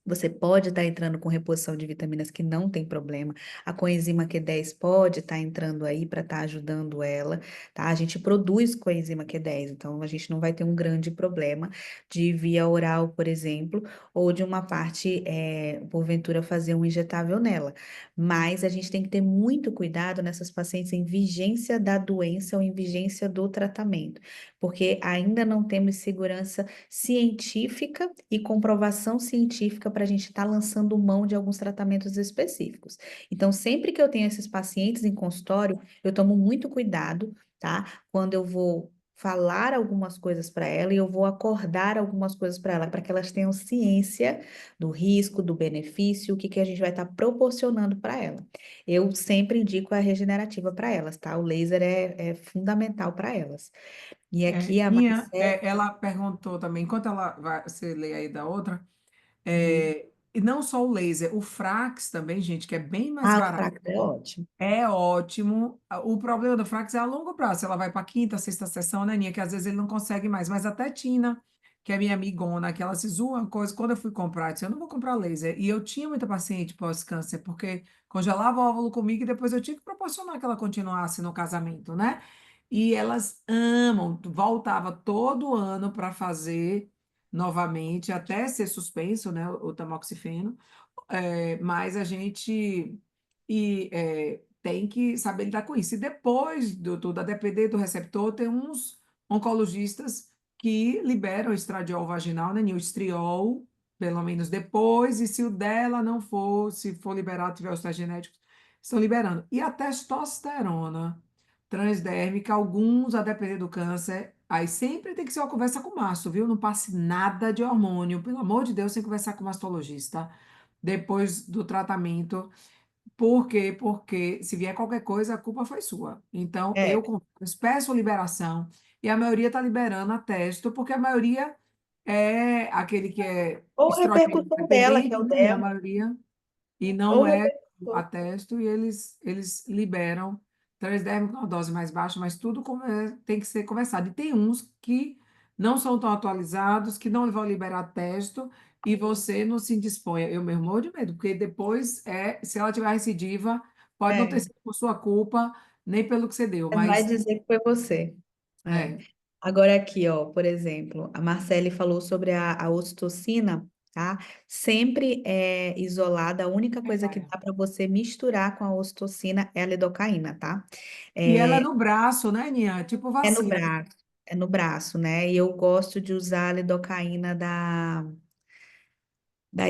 Você pode estar entrando com reposição de vitaminas que não tem problema. A coenzima Q10 pode estar entrando aí para estar ajudando ela, tá? A gente produz coenzima Q10, então a gente não vai ter um grande problema de via oral, por exemplo, ou de uma parte, porventura, fazer um injetável nela. Mas a gente tem que ter muito cuidado nessas pacientes em vigência da doença ou em vigência do tratamento, porque ainda não temos segurança científica e comprovação científica para a gente estar lançando mão de alguns tratamentos específicos. Então, sempre que eu tenho esses pacientes em consultório, eu tomo muito cuidado, tá? Quando eu vou falar algumas coisas para ela e eu vou acordar algumas coisas para ela, para que elas tenham ciência do risco, do benefício, o que a gente vai estar proporcionando para ela. Eu sempre indico a regenerativa para elas, tá? O laser é fundamental para elas. E aqui a Minha, Marcela. ela perguntou também, enquanto ela vai, você lê aí da outra, Uhum. e não só o laser, o Frax também, gente, que é bem mais Ah, o barato. fracto é ótimo. É ótimo. O problema do Frax é a longo prazo. Ela vai para a quinta, sexta sessão, né, Ninha? Que às vezes ele não consegue mais. Mas até Tina, que é minha amigona, que ela se zoa uma coisa. Quando eu fui comprar, eu disse, eu não vou comprar laser. E eu tinha muita paciente pós-câncer, porque congelava o óvulo comigo e depois eu tinha que proporcionar que ela continuasse no casamento, né? E elas amam. Voltava todo ano para fazer novamente, até ser suspenso, né, o tamoxifeno. Mas a gente tem que saber lidar com isso. E depois da DPD do receptor, tem uns oncologistas que liberam o estradiol vaginal, né, o estriol, pelo menos depois, e se o dela não for, se for liberado, tiver os testes genéticos, estão liberando. E a testosterona transdérmica, alguns, a depender do câncer, aí sempre tem que ser uma conversa com o mastro, viu? Não passe nada de hormônio, pelo amor de Deus, sem conversar com o mastologista depois do tratamento. Por quê? Porque se vier qualquer coisa, a culpa foi sua. Então, eu É, peço liberação e a maioria está liberando a testo, porque a maioria é aquele que é ou estrogênio repercussão dela, que é dependente, o né? A dela, maioria, e ou não é a repercussão. testo, e eles liberam transdérmico uma dose mais baixa, mas tudo tem que ser conversado. E tem uns que não são tão atualizados, que não vão liberar testo, e você não se indisponha. Eu mesmo morro de medo, porque depois, se ela tiver recidiva, pode não ter É, sido por sua culpa, nem pelo que você deu, mas vai mas dizer que foi você. É. é. Agora aqui, ó, por exemplo, a Marcele falou sobre a ocitocina, tá? Sempre é isolada, a única coisa que É. dá para você misturar com a ocitocina é a lidocaína, tá? E ela é É, no braço, né, Nia? Tipo é no vacina. braço, é no braço, né? E eu gosto de usar a lidocaína da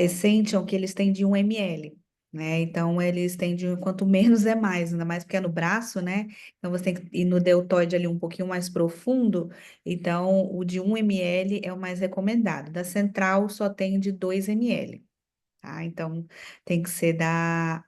Essential, que eles têm de 1 ml, né? Então, eles têm de quanto menos é mais, ainda mais porque é no braço, né? Então, você tem que ir no deltoide ali um pouquinho mais profundo. Então, o de 1 ml é o mais recomendado. Da Central, só tem de 2 ml, tá? Então, tem que ser da.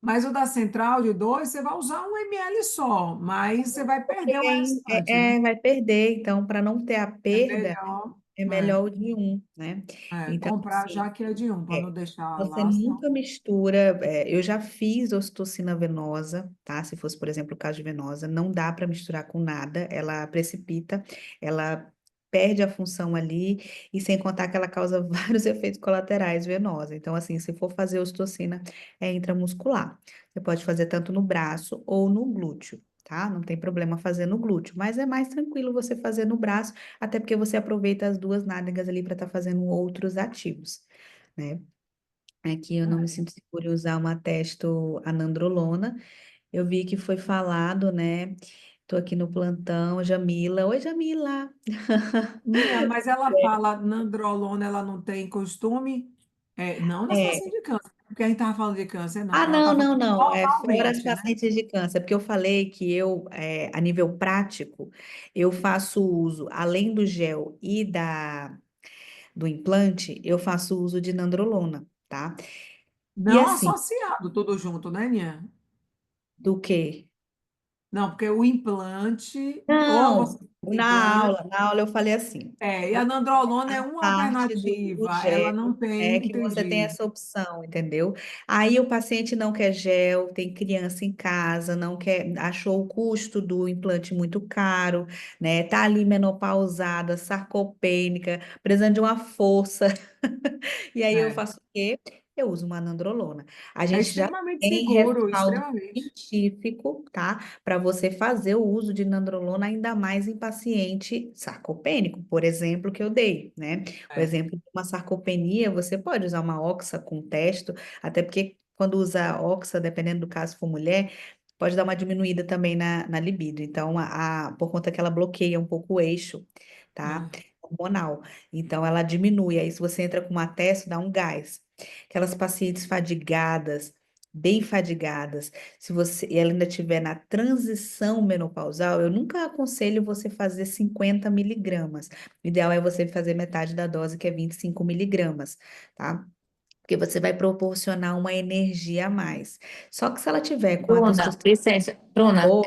Mas o da central de 2, você vai usar 1 ml só, mas você vai perder o restante, né? Vai perder. Então, para não ter a É perda, melhor, é melhor o de um, né? Então, comprar assim. já que é de um, para É, não deixar você lá, senão. nunca mistura. Eu já fiz ocitocina venosa, tá? Se fosse, por exemplo, o caso de venosa, não dá para misturar com nada, ela precipita, ela perde a função ali, e sem contar que ela causa vários efeitos colaterais venosa. Então, assim, se for fazer ocitocina, é intramuscular. Você pode fazer tanto no braço ou no glúteo. Tá? Não tem problema fazer no glúteo, mas é mais tranquilo você fazer no braço, até porque você aproveita as duas nádegas ali para estar fazendo outros ativos, né? Aqui eu não me sinto segura em usar uma testo anandrolona. Eu vi que foi falado, né? Tô aqui no plantão, Jamila. Oi, Jamila. Nia, mas ela fala nandrolona, ela não tem costume, não nas É. pacientes de câncer, porque a gente estava falando de câncer, não. Ah, Ela não, está não, falando não. É fora as normalmente, né? pacientes de câncer, porque eu falei que a nível prático, eu faço uso, além do gel e do implante, eu faço uso de nandrolona, tá? E Não assim, associado, tudo junto, né, Nia? do quê? Não, porque o implante, ou você Não, faz implante, na aula eu falei assim. e a nandrolona é A uma parte do alternativa, ela gel não tem, é que você tem entendi. essa opção, entendeu? Aí o paciente não quer gel, tem criança em casa, não quer, achou o custo do implante muito caro, né? Tá ali menopausada, sarcopênica, precisando de uma força. E aí eu É, faço o quê? Eu uso uma nandrolona. A é gente já extremamente tem seguro, respaldo extremamente. científico, tá? Para você fazer o uso de nandrolona, ainda mais em paciente sarcopênico, por exemplo, que eu dei, né? O É, exemplo de uma sarcopenia, você pode usar uma oxa com testo, até porque quando usa oxa, dependendo do caso, se for mulher, pode dar uma diminuída também na libido. Então, por conta que ela bloqueia um pouco o eixo, tá? é. Hormonal. Então, ela diminui. Aí, se você entra com uma testo, dá um gás. Aquelas pacientes fadigadas, bem fadigadas, se você e ela ainda estiver na transição menopausal, eu nunca aconselho você fazer 50 miligramas. O ideal é você fazer metade da dose, que é 25 miligramas, tá? Porque você vai proporcionar uma energia a mais. Só que se ela tiver com a Bruna, testosterona licença. Bruna, boa,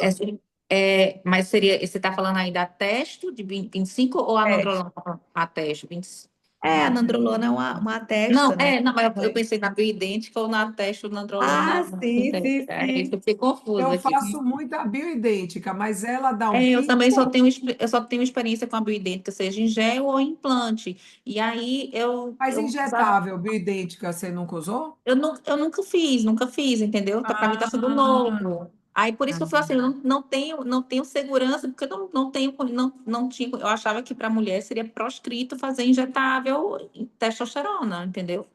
mas seria, você está falando aí da testo de 25 ou a é, nandrolona a testo? 20? a nandrolona é uma Não, testa, né? não, mas eu pensei na bioidêntica ou na testo Ah, nandrolona. sim, sim, É isso, sim. eu fiquei confusa Eu aqui. faço muita bioidêntica, mas ela dá um Eu também pico. eu só tenho experiência com a bioidêntica, seja em gel ou em implante. E aí Mas eu usava. injetável, bioidêntica, você nunca usou? Eu nunca fiz, entendeu? Para mim está sendo Ah, novo. Aí por isso que eu falei assim, eu Ah, não tenho segurança, porque eu não tinha, eu achava que para mulher seria proscrito fazer injetável testosterona, entendeu?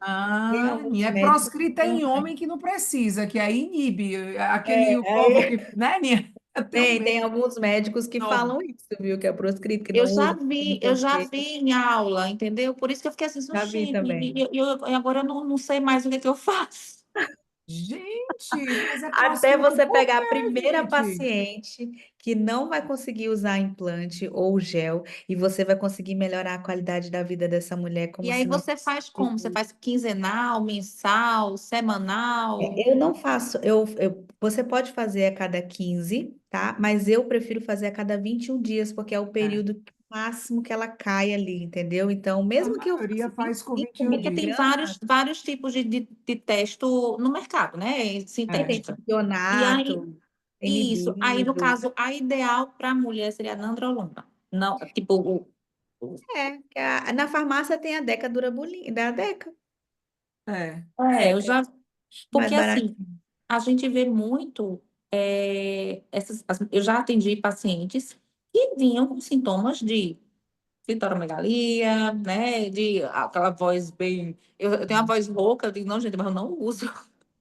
tem e alguns é médicos que proscrita não. em homem que não precisa, que aí inibe. Aquele povo É, que, né, Nia? Eu tenho tem medo. alguns médicos que Não. falam isso, viu? Que é proscrito, que não usa, não sei Eu o já quê. vi em aula, entendeu? Por isso que eu fiquei assim, Já vi gente, também. e agora eu não sei mais o que é que eu faço. Gente, mas é Até proscrito você por pegar a quê, primeira gente? paciente que não vai conseguir usar implante ou gel, e você vai conseguir melhorar a qualidade da vida dessa mulher E como aí se não. você faz como? Você faz quinzenal, mensal, semanal? Eu não faço, você pode fazer a cada 15, tá? Mas eu prefiro fazer a cada 21 dias, porque é o É. período máximo que ela cai ali, entendeu? Então, A mesmo que eu maioria faça vinte faz e com cinco 21 Porque tem dias. miligramas, vários tipos de testo no mercado, né? tem Sintética. E aí, campeonato, tem isso. Aí, no libido. caso, a ideal para a mulher seria a nandrolona. Não, tipo, Na farmácia tem a Deca Durabolin, da Deca, É. Eu já. mais Porque barato. assim, a gente vê muito. Eu já atendi pacientes que vinham com sintomas de clitoromegalia, né? De aquela voz bem. Eu tenho uma voz rouca, eu digo, não, gente, mas eu não uso.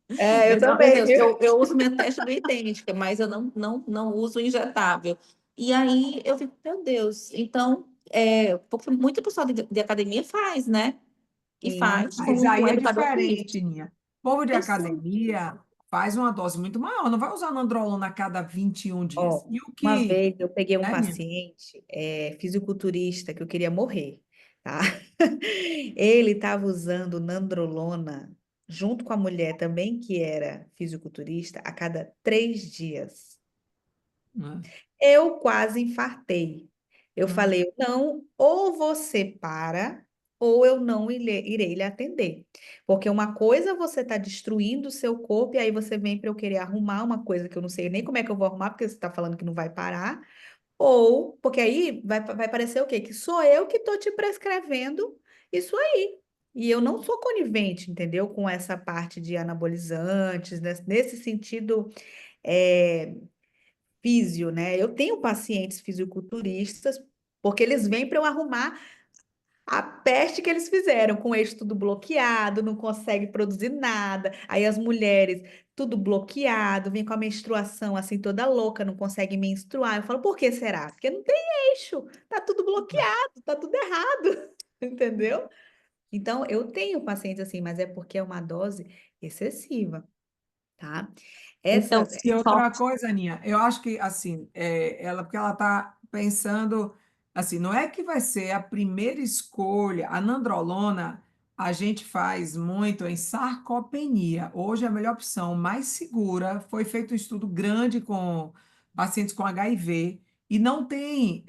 Eu Pelo amor de também, Deus, viu? eu uso minha testa bioidêntica, mas eu não uso injetável. E aí eu fico, meu Deus, então, porque muito pessoal de academia faz, né? E Sim, faz Mas com aí o é educador diferente, físico. Ninha. Povo de Eu sei. academia faz uma dose muito maior, não vai usar nandrolona a cada 21 dias. Ó, E o uma que, vez eu peguei um né, Ninha? paciente, fisiculturista, que eu queria morrer, tá? Ele estava usando nandrolona junto com a mulher também, que era fisiculturista, a cada 3 dias. Né? Eu quase infartei. Eu Hum, falei, não, ou você para, ou eu não irei lhe atender. Porque uma coisa você está destruindo o seu corpo, e aí você vem para eu querer arrumar uma coisa que eu não sei nem como é que eu vou arrumar, porque você está falando que não vai parar. Ou, porque aí vai parecer o quê? Que sou eu que estou te prescrevendo isso aí. E eu não sou conivente, entendeu? Com essa parte de anabolizantes, nesse sentido. é, Físio, né? Eu tenho pacientes fisiculturistas, porque eles vêm para eu arrumar a peste que eles fizeram, com o eixo tudo bloqueado, não consegue produzir nada. Aí as mulheres, tudo bloqueado, vem com a menstruação assim toda louca, não consegue menstruar. Eu falo, por que será? Porque não tem eixo, tá tudo bloqueado, tá tudo errado, entendeu? Então, eu tenho pacientes assim, mas é porque é uma dose excessiva, tá? Então, Essa, E só outra coisa, Aninha, eu acho que assim, porque ela está pensando assim, não é que vai ser a primeira escolha. A nandrolona a gente faz muito em sarcopenia. Hoje é a melhor opção, mais segura. Foi feito um estudo grande com pacientes com HIV e não tem,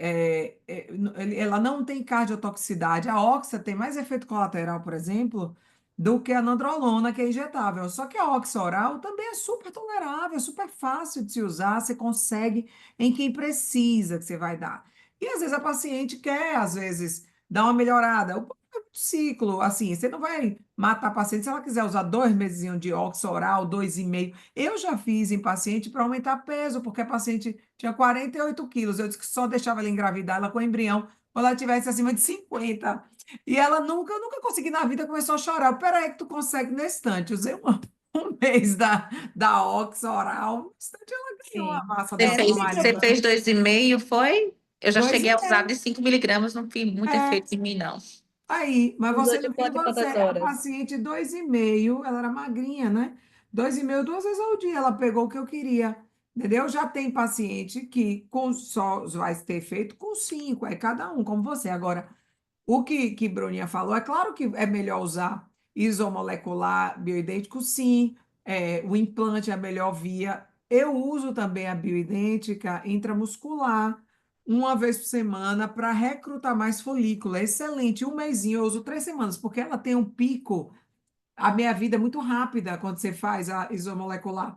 ela não tem cardiotoxicidade. A oxa tem mais efeito colateral, por exemplo, do que a nandrolona, que é injetável. Só que a oxa oral também é super tolerável, super fácil de se usar, você consegue em quem precisa que você vai dar. E às vezes a paciente quer, às vezes, dar uma melhorada. O ciclo, assim, você não vai matar a paciente se ela quiser usar 2 meses de oxa oral, 2,5. Eu já fiz em paciente para aumentar peso, porque a paciente tinha 48 quilos. Eu disse que só deixava ela engravidar, ela com embrião, quando ela tivesse acima de 50. E ela nunca, eu nunca consegui na vida, começou a chorar. Peraí, que tu consegue no instante. Usei um mês da Ox oral. No instante ela ganhou a sim. massa você dela É, com a fez, tem você Marina. fez 2,5, foi? Eu já Dois cheguei e a usar meio. de 5 miligramas, não fiz muito É, efeito em mim, não. aí, mas usou você, de e quanto em você, quantas a horas? paciente 2,5, ela era magrinha, né? 2,5, 2 vezes ao dia, ela pegou o que eu queria. Entendeu? Já tem paciente que só vai ter feito com 5, é cada um, como você. Agora, o que Bruninha falou, é claro que é melhor usar isomolecular bioidêntico, sim. O implante é a melhor via. Eu uso também a bioidêntica intramuscular uma vez por semana para recrutar mais folículo. É excelente. Um mesinho, eu uso 3 semanas, porque ela tem um pico. A minha vida é muito rápida quando você faz a isomolecular.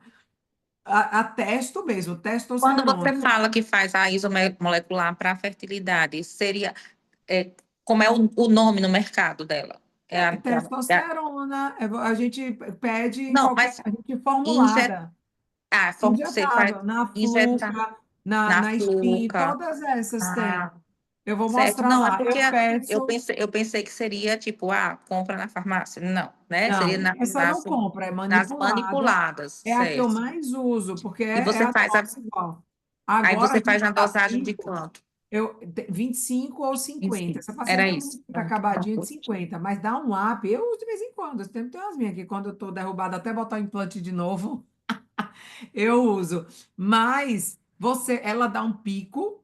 A testo mesmo, Quando testosterona. você fala que faz a isomolecular para a fertilidade, é, como é o nome no mercado dela? Testosterona, a gente pede em Não, qualquer, mas a gente injet, formulada. você faz Injetável, na injetar Fluca, na, na na Spin, fluca. todas essas tem. Ah, Eu vou certo. mostrar Não, é lá. porque Eu peço. eu pensei que seria tipo, compra na farmácia. Não, né? Seria Não, essa não compra, é nas manipulada. manipuladas, É a que eu certo. mais uso, porque E é você a faz dose igual. aí Agora, a você faz gente na dá dosagem de pico, quanto? 25 ou 50. Enfim, Essa paciente era está isso. muito Pronto. acabadinha de 50, mas dá um up. Eu uso de vez em quando. Esse tempo tem umas minhas aqui, quando eu estou derrubada, até botar o implante de novo. Eu uso, mas ela dá um pico,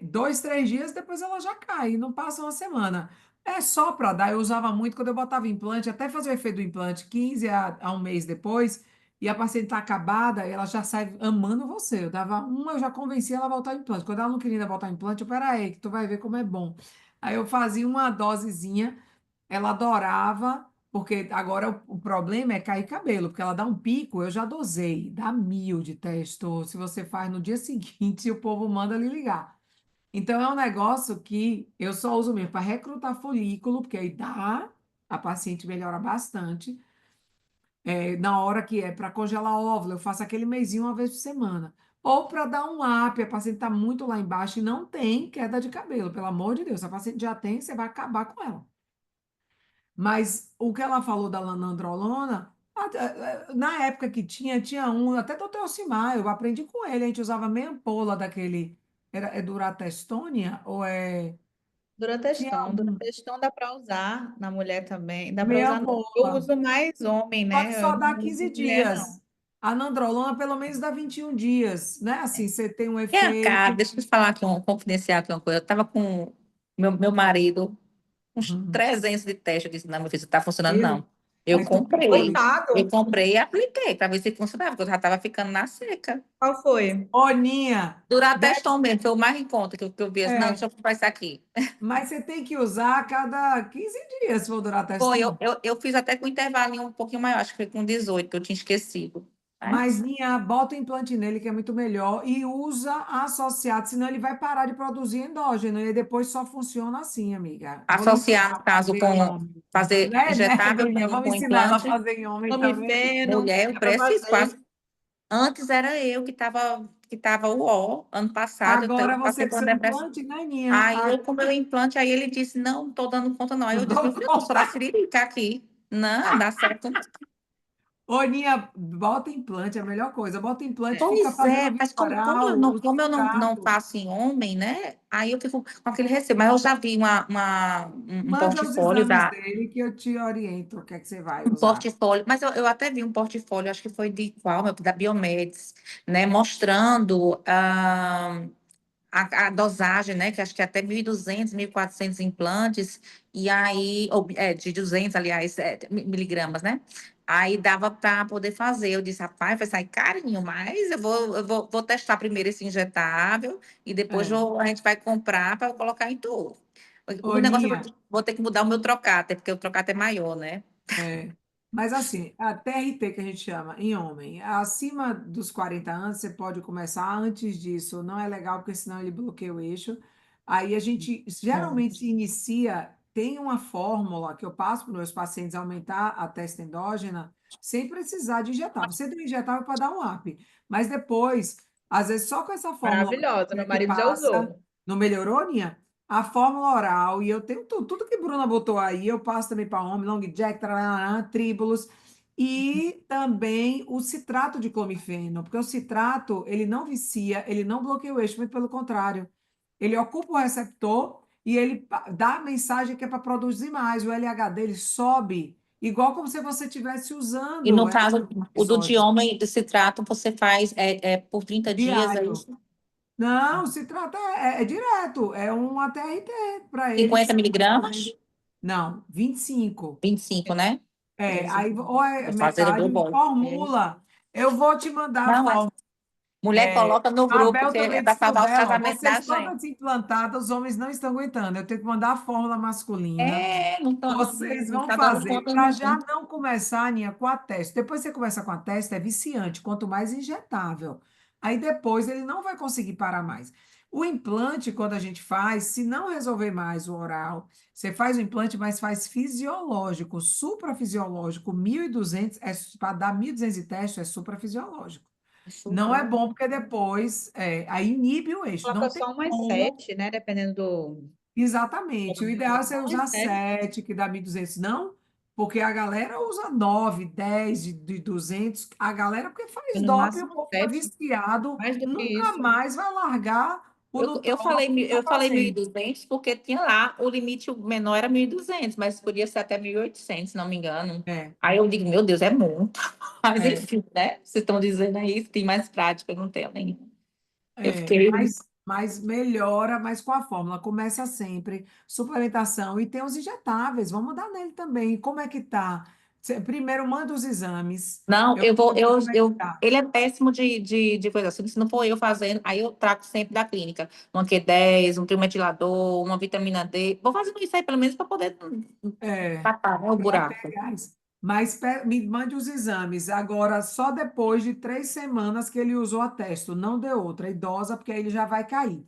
2, 3 dias, depois ela já cai, não passa uma semana. É só para dar. Eu usava muito quando eu botava implante, até fazer o efeito do implante 15 a um mês depois, e a paciente está acabada, ela já sai amando você. Eu dava uma, eu já convencia ela a voltar o implante. Quando ela não queria ainda voltar o implante, eu, peraí, que tu vai ver como é bom. Aí eu fazia uma dosezinha, ela adorava. Porque agora o problema é cair cabelo, porque ela dá um pico, eu já dosei, dá 1.000 de testo. Se você faz no dia seguinte, o povo manda lhe ligar. Então, é um negócio que eu só uso mesmo para recrutar folículo, porque aí dá, a paciente melhora bastante. Na hora que é para congelar óvulo, eu faço aquele mesinho uma vez por semana. Ou para dar um up, a paciente está muito lá embaixo e não tem queda de cabelo, pelo amor de Deus. Se a paciente já tem, você vai acabar com ela. Mas o que ela falou da lanandrolona, na época que tinha um, até doutor Elcimar, eu aprendi com ele, a gente usava meia ampola daquele, é Duratestônia ou é... Tinha um, Durateston dá para usar na mulher também. Dá para meia usar, não. Eu ampola. uso mais homem, Só que né? só Eu dá não 15 uso mulher, não. dias. A nandrolona, pelo menos, dá 21 dias, né? Assim, você tem um E a cara, efeito. deixa eu te falar aqui, confidencial aqui uma coisa. Eu tava com meu marido, uns Uhum. 300 de teste. Eu disse, não, meu filho, isso tá funcionando, Ele, não. Eu aí tu comprei. picou. Eu Coitado. comprei e apliquei para ver se funcionava, porque eu já estava ficando na seca. Qual foi? Oninha, Durateston mesmo, foi o mais em conta que eu vi. Assim, não, é, deixa eu comprar isso aqui. mas você tem que usar a cada 15 dias, se for durar Foi, testão. eu fiz até com um intervalinho um pouquinho maior, acho que foi com 18, que eu tinha esquecido. Né? Mas, Ninha, bota o implante nele, que é muito melhor, e usa associado, senão ele vai parar de produzir endógeno, e depois só funciona assim, amiga. Vou lhe ensinar Associar, no a caso, fazer em com homem. fazer Né, injetável Bruninha? Vamos com ensinar ela a implante. fazer em homem Homem também. feno, Mulher, eu dá para preciso fazer. quase. Antes era eu que tava o ó. Ano passado eu Agora passei você com por uma seu depressão. implante, né, Ninha? Aí eu com meu implante, aí ele disse, não, não tô dando conta não. Aí Não eu disse, dou meu filho, eu tô só da conta. siririca aqui. Não, dá certo. Ô, Ninha, bota implante, é a melhor coisa. Bota implante, fica Pois fazendo é, via mas oral, o como eu não citrato. faço em homem, né? Aí eu fico com aquele receio. Mas eu já vi um Manda os portfólio exames dele que eu te oriento o que é que você vai usar. mas eu até vi um portfólio, acho que foi de qual, da Biomedes, né? Mostrando a dosagem, né? Que acho que é até 1.200, 1.400 implantes, e aí, de 200, aliás, miligramas, né? Aí dava para poder fazer. Eu disse, rapaz, vai sair carinho, mas eu vou testar primeiro esse injetável e depois É. a gente vai comprar para colocar em tudo. O Ô, negócio é que Ninha, eu vou ter que mudar o meu trocáter, porque o trocáter é maior, né? é. Mas assim, a TRT que a gente chama em homem, acima dos 40 anos, você pode começar antes disso, não é legal, porque senão ele bloqueia o eixo. Aí a gente Hum. geralmente inicia, tem uma fórmula que eu passo para os meus pacientes aumentar a testa endógena sem precisar de injetar. Você tem injetável para dar um up, mas depois, às vezes só com essa fórmula Maravilhosa, meu que marido já passa, usou. não melhorou, Ninha? A fórmula oral, e eu tenho tudo que Bruna botou aí, eu passo também para homem, long jack, trarará, tríbulos, e também o citrato de clomifeno, porque o citrato, ele não vicia, ele não bloqueia o eixo, muito pelo contrário. Ele ocupa o receptor e ele dá a mensagem que é para produzir mais, o LH dele sobe, igual como se você estivesse E usando no caso, um o do episódio dioma e do citrato, você faz por 30 dias, é diário. isso? Não, se trata é direto, é um ATRT para ele que 50 você está miligramas? fazendo. Não, 25. 25, né? Aí ou é Vou fazer o metade, bom. formula. Eu vou te mandar a Não, mas fórmula. mulher coloca no A grupo, Bel porque é também para disse pro salvar os Bel, ó, casamentos da vocês gente. todas implantadas, os homens não estão aguentando. Eu tenho que mandar a fórmula masculina. Não, Vocês não vão tá dando fazer conta, para não. já não começar, Aninha, com a testa. Depois você começa com a testa, é viciante, quanto mais injetável. Aí depois ele não vai conseguir parar mais. O implante, quando a gente faz, se não resolver mais o oral, você faz o implante, mas faz fisiológico, suprafisiológico, 1.200 para dar 1.200 de teste, é suprafisiológico. Não é Super. bom porque depois aí inibe o eixo. Coloca Não tem só umas como. 7, né? Dependendo do. Exatamente. O ideal é você Só umas usar 7. 7 que dá 1.200 não, porque a galera usa 9 10 de 200. A galera, porque faz No doping, o máximo povo fica 7. viciado, Mais do que nunca isso. mais vai largar o Eu nutrópico falei, que está eu falei fazendo. 1.200 porque tinha lá, o limite menor era 1.200, mas podia ser até 1.800, se não me engano. É, Aí eu digo, meu Deus, é muito. Mas é. enfim, né? Vocês estão dizendo aí, tem mais prática, eu não tenho nenhuma. Eu É, fiquei. mas melhora, mas com a fórmula. Começa sempre, suplementação e tem os injetáveis. Vamos dar nele também. Como é que tá? Primeiro manda os exames. Não, Eu quero ver como é que tá. ele é péssimo de coisa assim, se não for eu fazendo, aí eu trago sempre da clínica. Um Q10, um trimetilador, uma vitamina D. Vou fazendo isso aí pelo menos para poder É, tapar, né, o para buraco. pegar isso. Mas me mande os exames. Agora, só depois de 3 semanas que ele usou a testo, não deu outra. Idosa, porque aí ele já vai cair.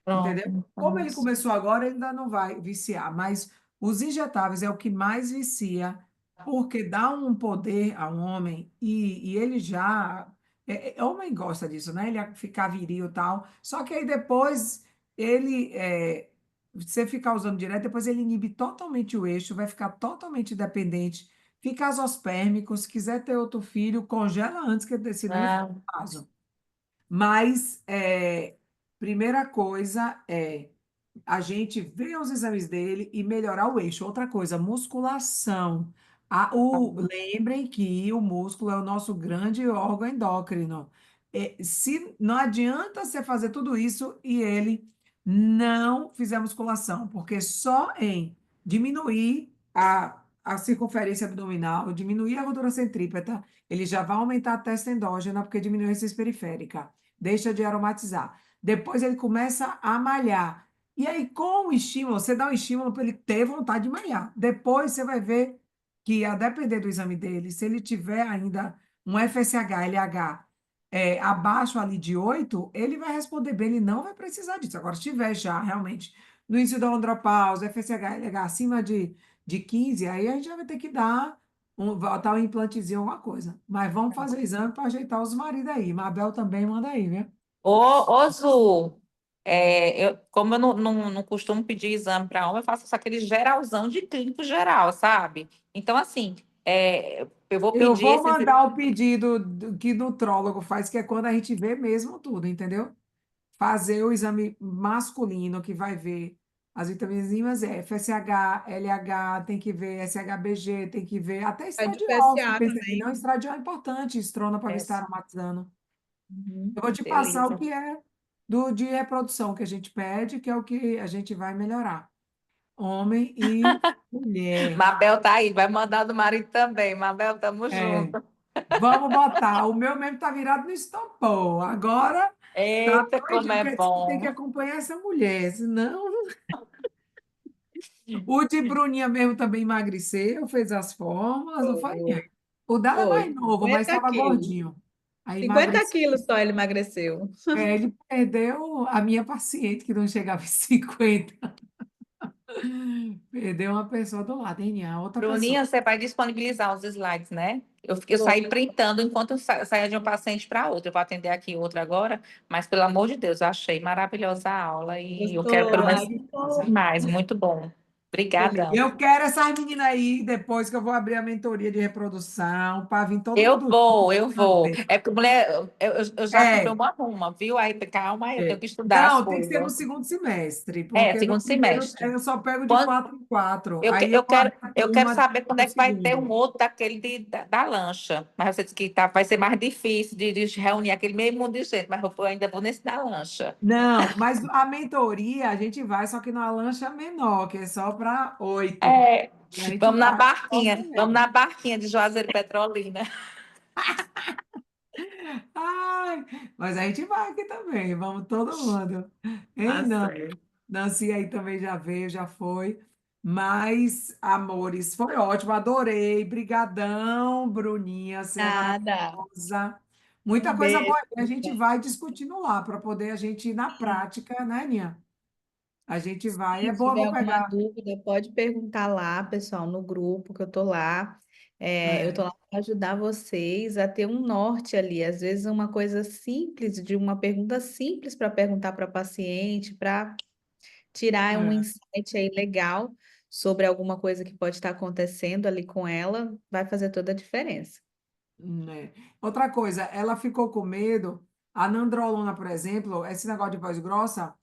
Pronto, entendeu? então, Como ele isso. começou agora, ele ainda não vai viciar, mas os injetáveis é o que mais vicia, porque dá um poder ao homem e ele já. Homem gosta disso, né? Ele ia ficar viril e tal. Só que aí depois ele. Você ficar usando direto, depois ele inibe totalmente o eixo, vai ficar totalmente dependente, fica azospérmico. Se quiser ter outro filho, congela antes, que senão ele fica Ah, vaso. Mas, primeira coisa é a gente ver os exames dele e melhorar o eixo. Outra coisa, musculação. Lembrem que o músculo é o nosso grande órgão endócrino. Se não adianta você fazer tudo isso e ele não fizer musculação, porque só em diminuir a circunferência abdominal, diminuir a gordura centrípeta, ele já vai aumentar a testa endógena, porque diminui a resistência periférica, deixa de aromatizar. Depois ele começa a malhar. E aí, com o estímulo, você dá um estímulo para ele ter vontade de malhar. Depois você vai ver que, a depender do exame dele, se ele tiver ainda um FSH, LH abaixo ali de 8, ele vai responder bem, ele não vai precisar disso. Agora, se tiver já realmente no início da andropausa, FSH, LH acima de 15, aí a gente já vai ter que botar um implantezinho, alguma coisa. Mas vamos fazer o exame para ajeitar os maridos aí. Mabel também manda aí, viu? Ô, Zu, como eu não costumo pedir exame para homem, eu faço só aquele geralzão de clínico geral, sabe? Então, assim, eu vou Eu pedir vou esses. mandar o pedido que nutrólogo faz, que é quando a gente vê mesmo tudo, entendeu? Fazer o exame masculino, que vai ver as vitaminas FSH, LH, tem que ver SHBG, tem que ver até É de estradiol. Você PSA pensa que também. não, estradiol é importante, estrona para ver É, se está aromatizando. Uhum. Eu vou te passar o beleza. que é de reprodução que a gente pede, que é o que a gente vai melhorar. Homem e mulher. Mabel tá aí, vai mandar do marido também. Mabel, tamo É, junto. vamos botar. O meu mesmo tá virado no estompou. Agora tá Eita, como doidinho, é porque diz que tem que bom. acompanhar essa mulher, senão. O de Bruninha mesmo também emagreceu, fez as fórmulas, não foi, minha? Foi, O dela é mais foi. novo, mas 50 estava quilos. gordinho. Aí 50 emagreceu. quilos só ele emagreceu. Ele perdeu a minha paciente, que não chegava em 50. Perdeu uma pessoa do lado, hein, Nia? Outra pessoa. Bruninha, você vai disponibilizar os slides, né? Eu Vou. saí printando enquanto eu saía de um paciente para outro. Eu vou atender aqui outra agora, mas pelo amor de Deus, eu achei maravilhosa a aula e eu quero pelo Gostou? menos Ai, que bom. mais. Muito bom. Feliz. Obrigada. Eu quero essas meninas aí, depois que eu vou abrir a mentoria de reprodução, para vir todo Eu mundo vou, eu vou. fazer. É porque, mulher, eu já comprei É, uma ruma, viu? Aí, calma aí, eu tenho é. que estudar as Não, tem que ser no coisas. segundo semestre, É, porque no segundo primeiro semestre. eu só pego de Quando, 4 em 4. eu, Aí eu eu vou quero, abrir a eu quero turma saber quando no é que vai ter um segundo. outro daquele da lancha. Mas você disse que vai ser mais difícil de reunir aquele mesmo mundo de gente, mas eu ainda vou nesse da lancha. Não, mas a mentoria a gente vai, só que numa lancha menor, que é só para 8. É, E a gente faz só vamos também. na barquinha de Juazeiro Petrolina. Ai, mas a gente vai aqui também, vamos todo mundo. Tá Hein, não? certo. Nancy aí também já veio, já foi. Mas, amores, foi ótimo, adorei. Brigadão, Bruninha, você é Nada. maravilhosa. Um Muita coisa beijo. boa. E a gente vai discutindo lá para poder a gente ir na prática, né, Nia? A gente vai. É Se bom, eu tiver vou alguma pegar. dúvida, pode perguntar lá, pessoal, no grupo que eu tô lá. Eu tô É, lá para ajudar vocês a ter um norte ali. Às vezes, uma coisa simples, de uma pergunta simples para perguntar para paciente, para tirar um é. insight aí legal sobre alguma coisa que pode estar acontecendo ali com ela, vai fazer toda a diferença. Né? Outra coisa, ela ficou com medo. A nandrolona, por exemplo, esse negócio de voz grossa,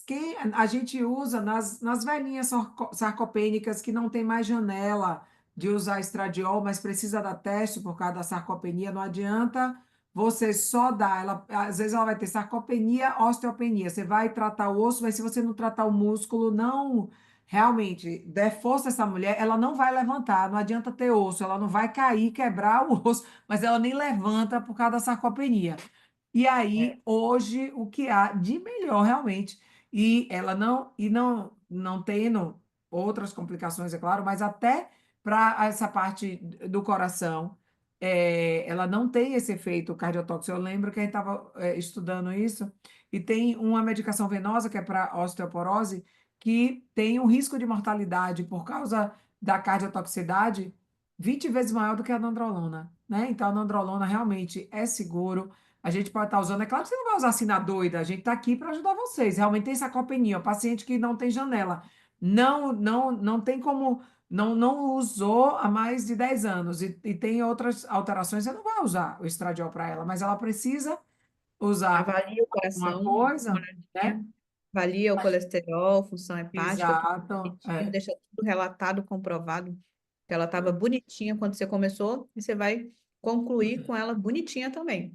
que a gente usa nas velhinhas sarcopênicas que não tem mais janela de usar estradiol, mas precisa dar teste por causa da sarcopenia. Não adianta você só dar. Ela, às vezes ela vai ter sarcopenia, osteopenia. Você vai tratar o osso, mas se você não tratar o músculo, não realmente der força a essa mulher, ela não vai levantar. Não adianta ter osso, ela não vai cair, quebrar o osso, mas ela nem levanta por causa da sarcopenia. E É, aí, hoje, o que há de melhor realmente, e não tendo outras complicações, é claro, mas até para essa parte do coração, ela não tem esse efeito cardiotóxico. Eu lembro que a gente estava estudando isso, e tem uma medicação venosa, que é para osteoporose, que tem um risco de mortalidade por causa da cardiotoxicidade 20 vezes maior do que a nandrolona, né? Então, a nandrolona realmente é seguro. A gente pode estar usando, é claro que você não vai usar assim na doida, a gente está aqui para ajudar vocês. Realmente tem sarcopenia, o paciente que não tem janela, não tem como, não usou há mais de 10 anos e tem outras alterações, você não vai usar o estradiol para ela, mas ela precisa usar Avalia o uma coração, coisa, né? avalia o colesterol, função hepática, tudo Exato, bonitinho, deixa tudo relatado, comprovado que ela estava bonitinha quando você começou, e você vai concluir com ela bonitinha também.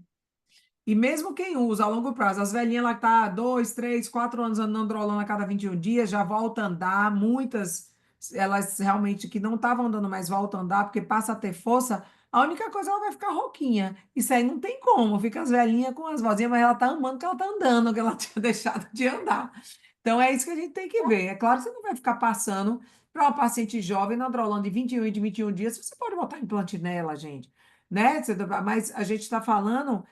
E mesmo quem usa a longo prazo, as velhinhas lá que tá 2, 3, 4 anos andando androlona a cada 21 dias, já volta a andar, muitas, elas realmente que não estavam andando mais voltam a andar, porque passa a ter força, a única coisa ela vai ficar rouquinha. Isso aí não tem como, fica as velhinhas com as vozinhas, mas ela tá amando que ela tá andando, que ela tinha deixado de andar. Então é isso que a gente tem que ver. É claro que você não vai ficar passando para uma paciente jovem na androlona de 21 e de 21 dias, você pode botar implante nela, gente, né? Mas a gente está falando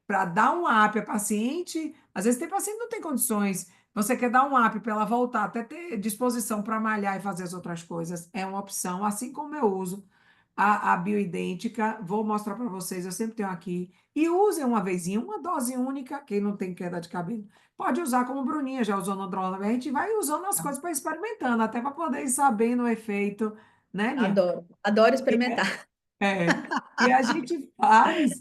para dar um up a paciente, às vezes tem paciente que não tem condições, você quer dar um up para ela voltar, até ter disposição para malhar e fazer as outras coisas, é uma opção, assim como eu uso a bioidêntica, vou mostrar para vocês, eu sempre tenho aqui, e usem uma vezinha, uma dose única, quem não tem queda de cabelo, pode usar como Bruninha já usou no Droga, a gente vai usando as coisas para experimentando, até para poder ir sabendo o efeito, né, Nia? Adoro, adoro experimentar. É, e a gente faz.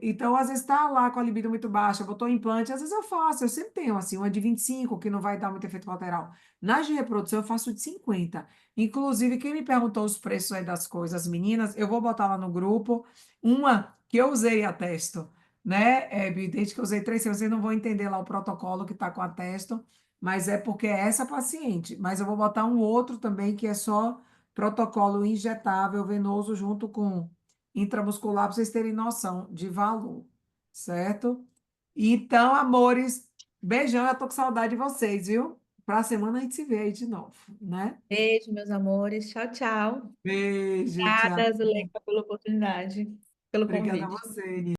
Então, às vezes está lá com a libido muito baixa, botou implante, às vezes eu faço, eu sempre tenho assim, uma de 25 que não vai dar muito efeito colateral. Nas de reprodução, eu faço de 50. Inclusive, quem me perguntou os preços aí das coisas, meninas, eu vou botar lá no grupo. Uma que eu usei a testo, né? É bioidêntica, que eu usei 3 semanas, vocês não vão entender lá o protocolo que está com a testo, mas é porque é essa paciente. Mas eu vou botar um outro também que é só protocolo injetável venoso junto com intramuscular, para vocês terem noção de valor, certo? Então, amores, beijão, eu tô com saudade de vocês, viu? Para a semana a gente se vê aí de novo, né? Beijo, meus amores. Tchau, tchau. Beijo, tchau. Obrigada, Zuleika, pela oportunidade, pelo Obrigada a convite. você,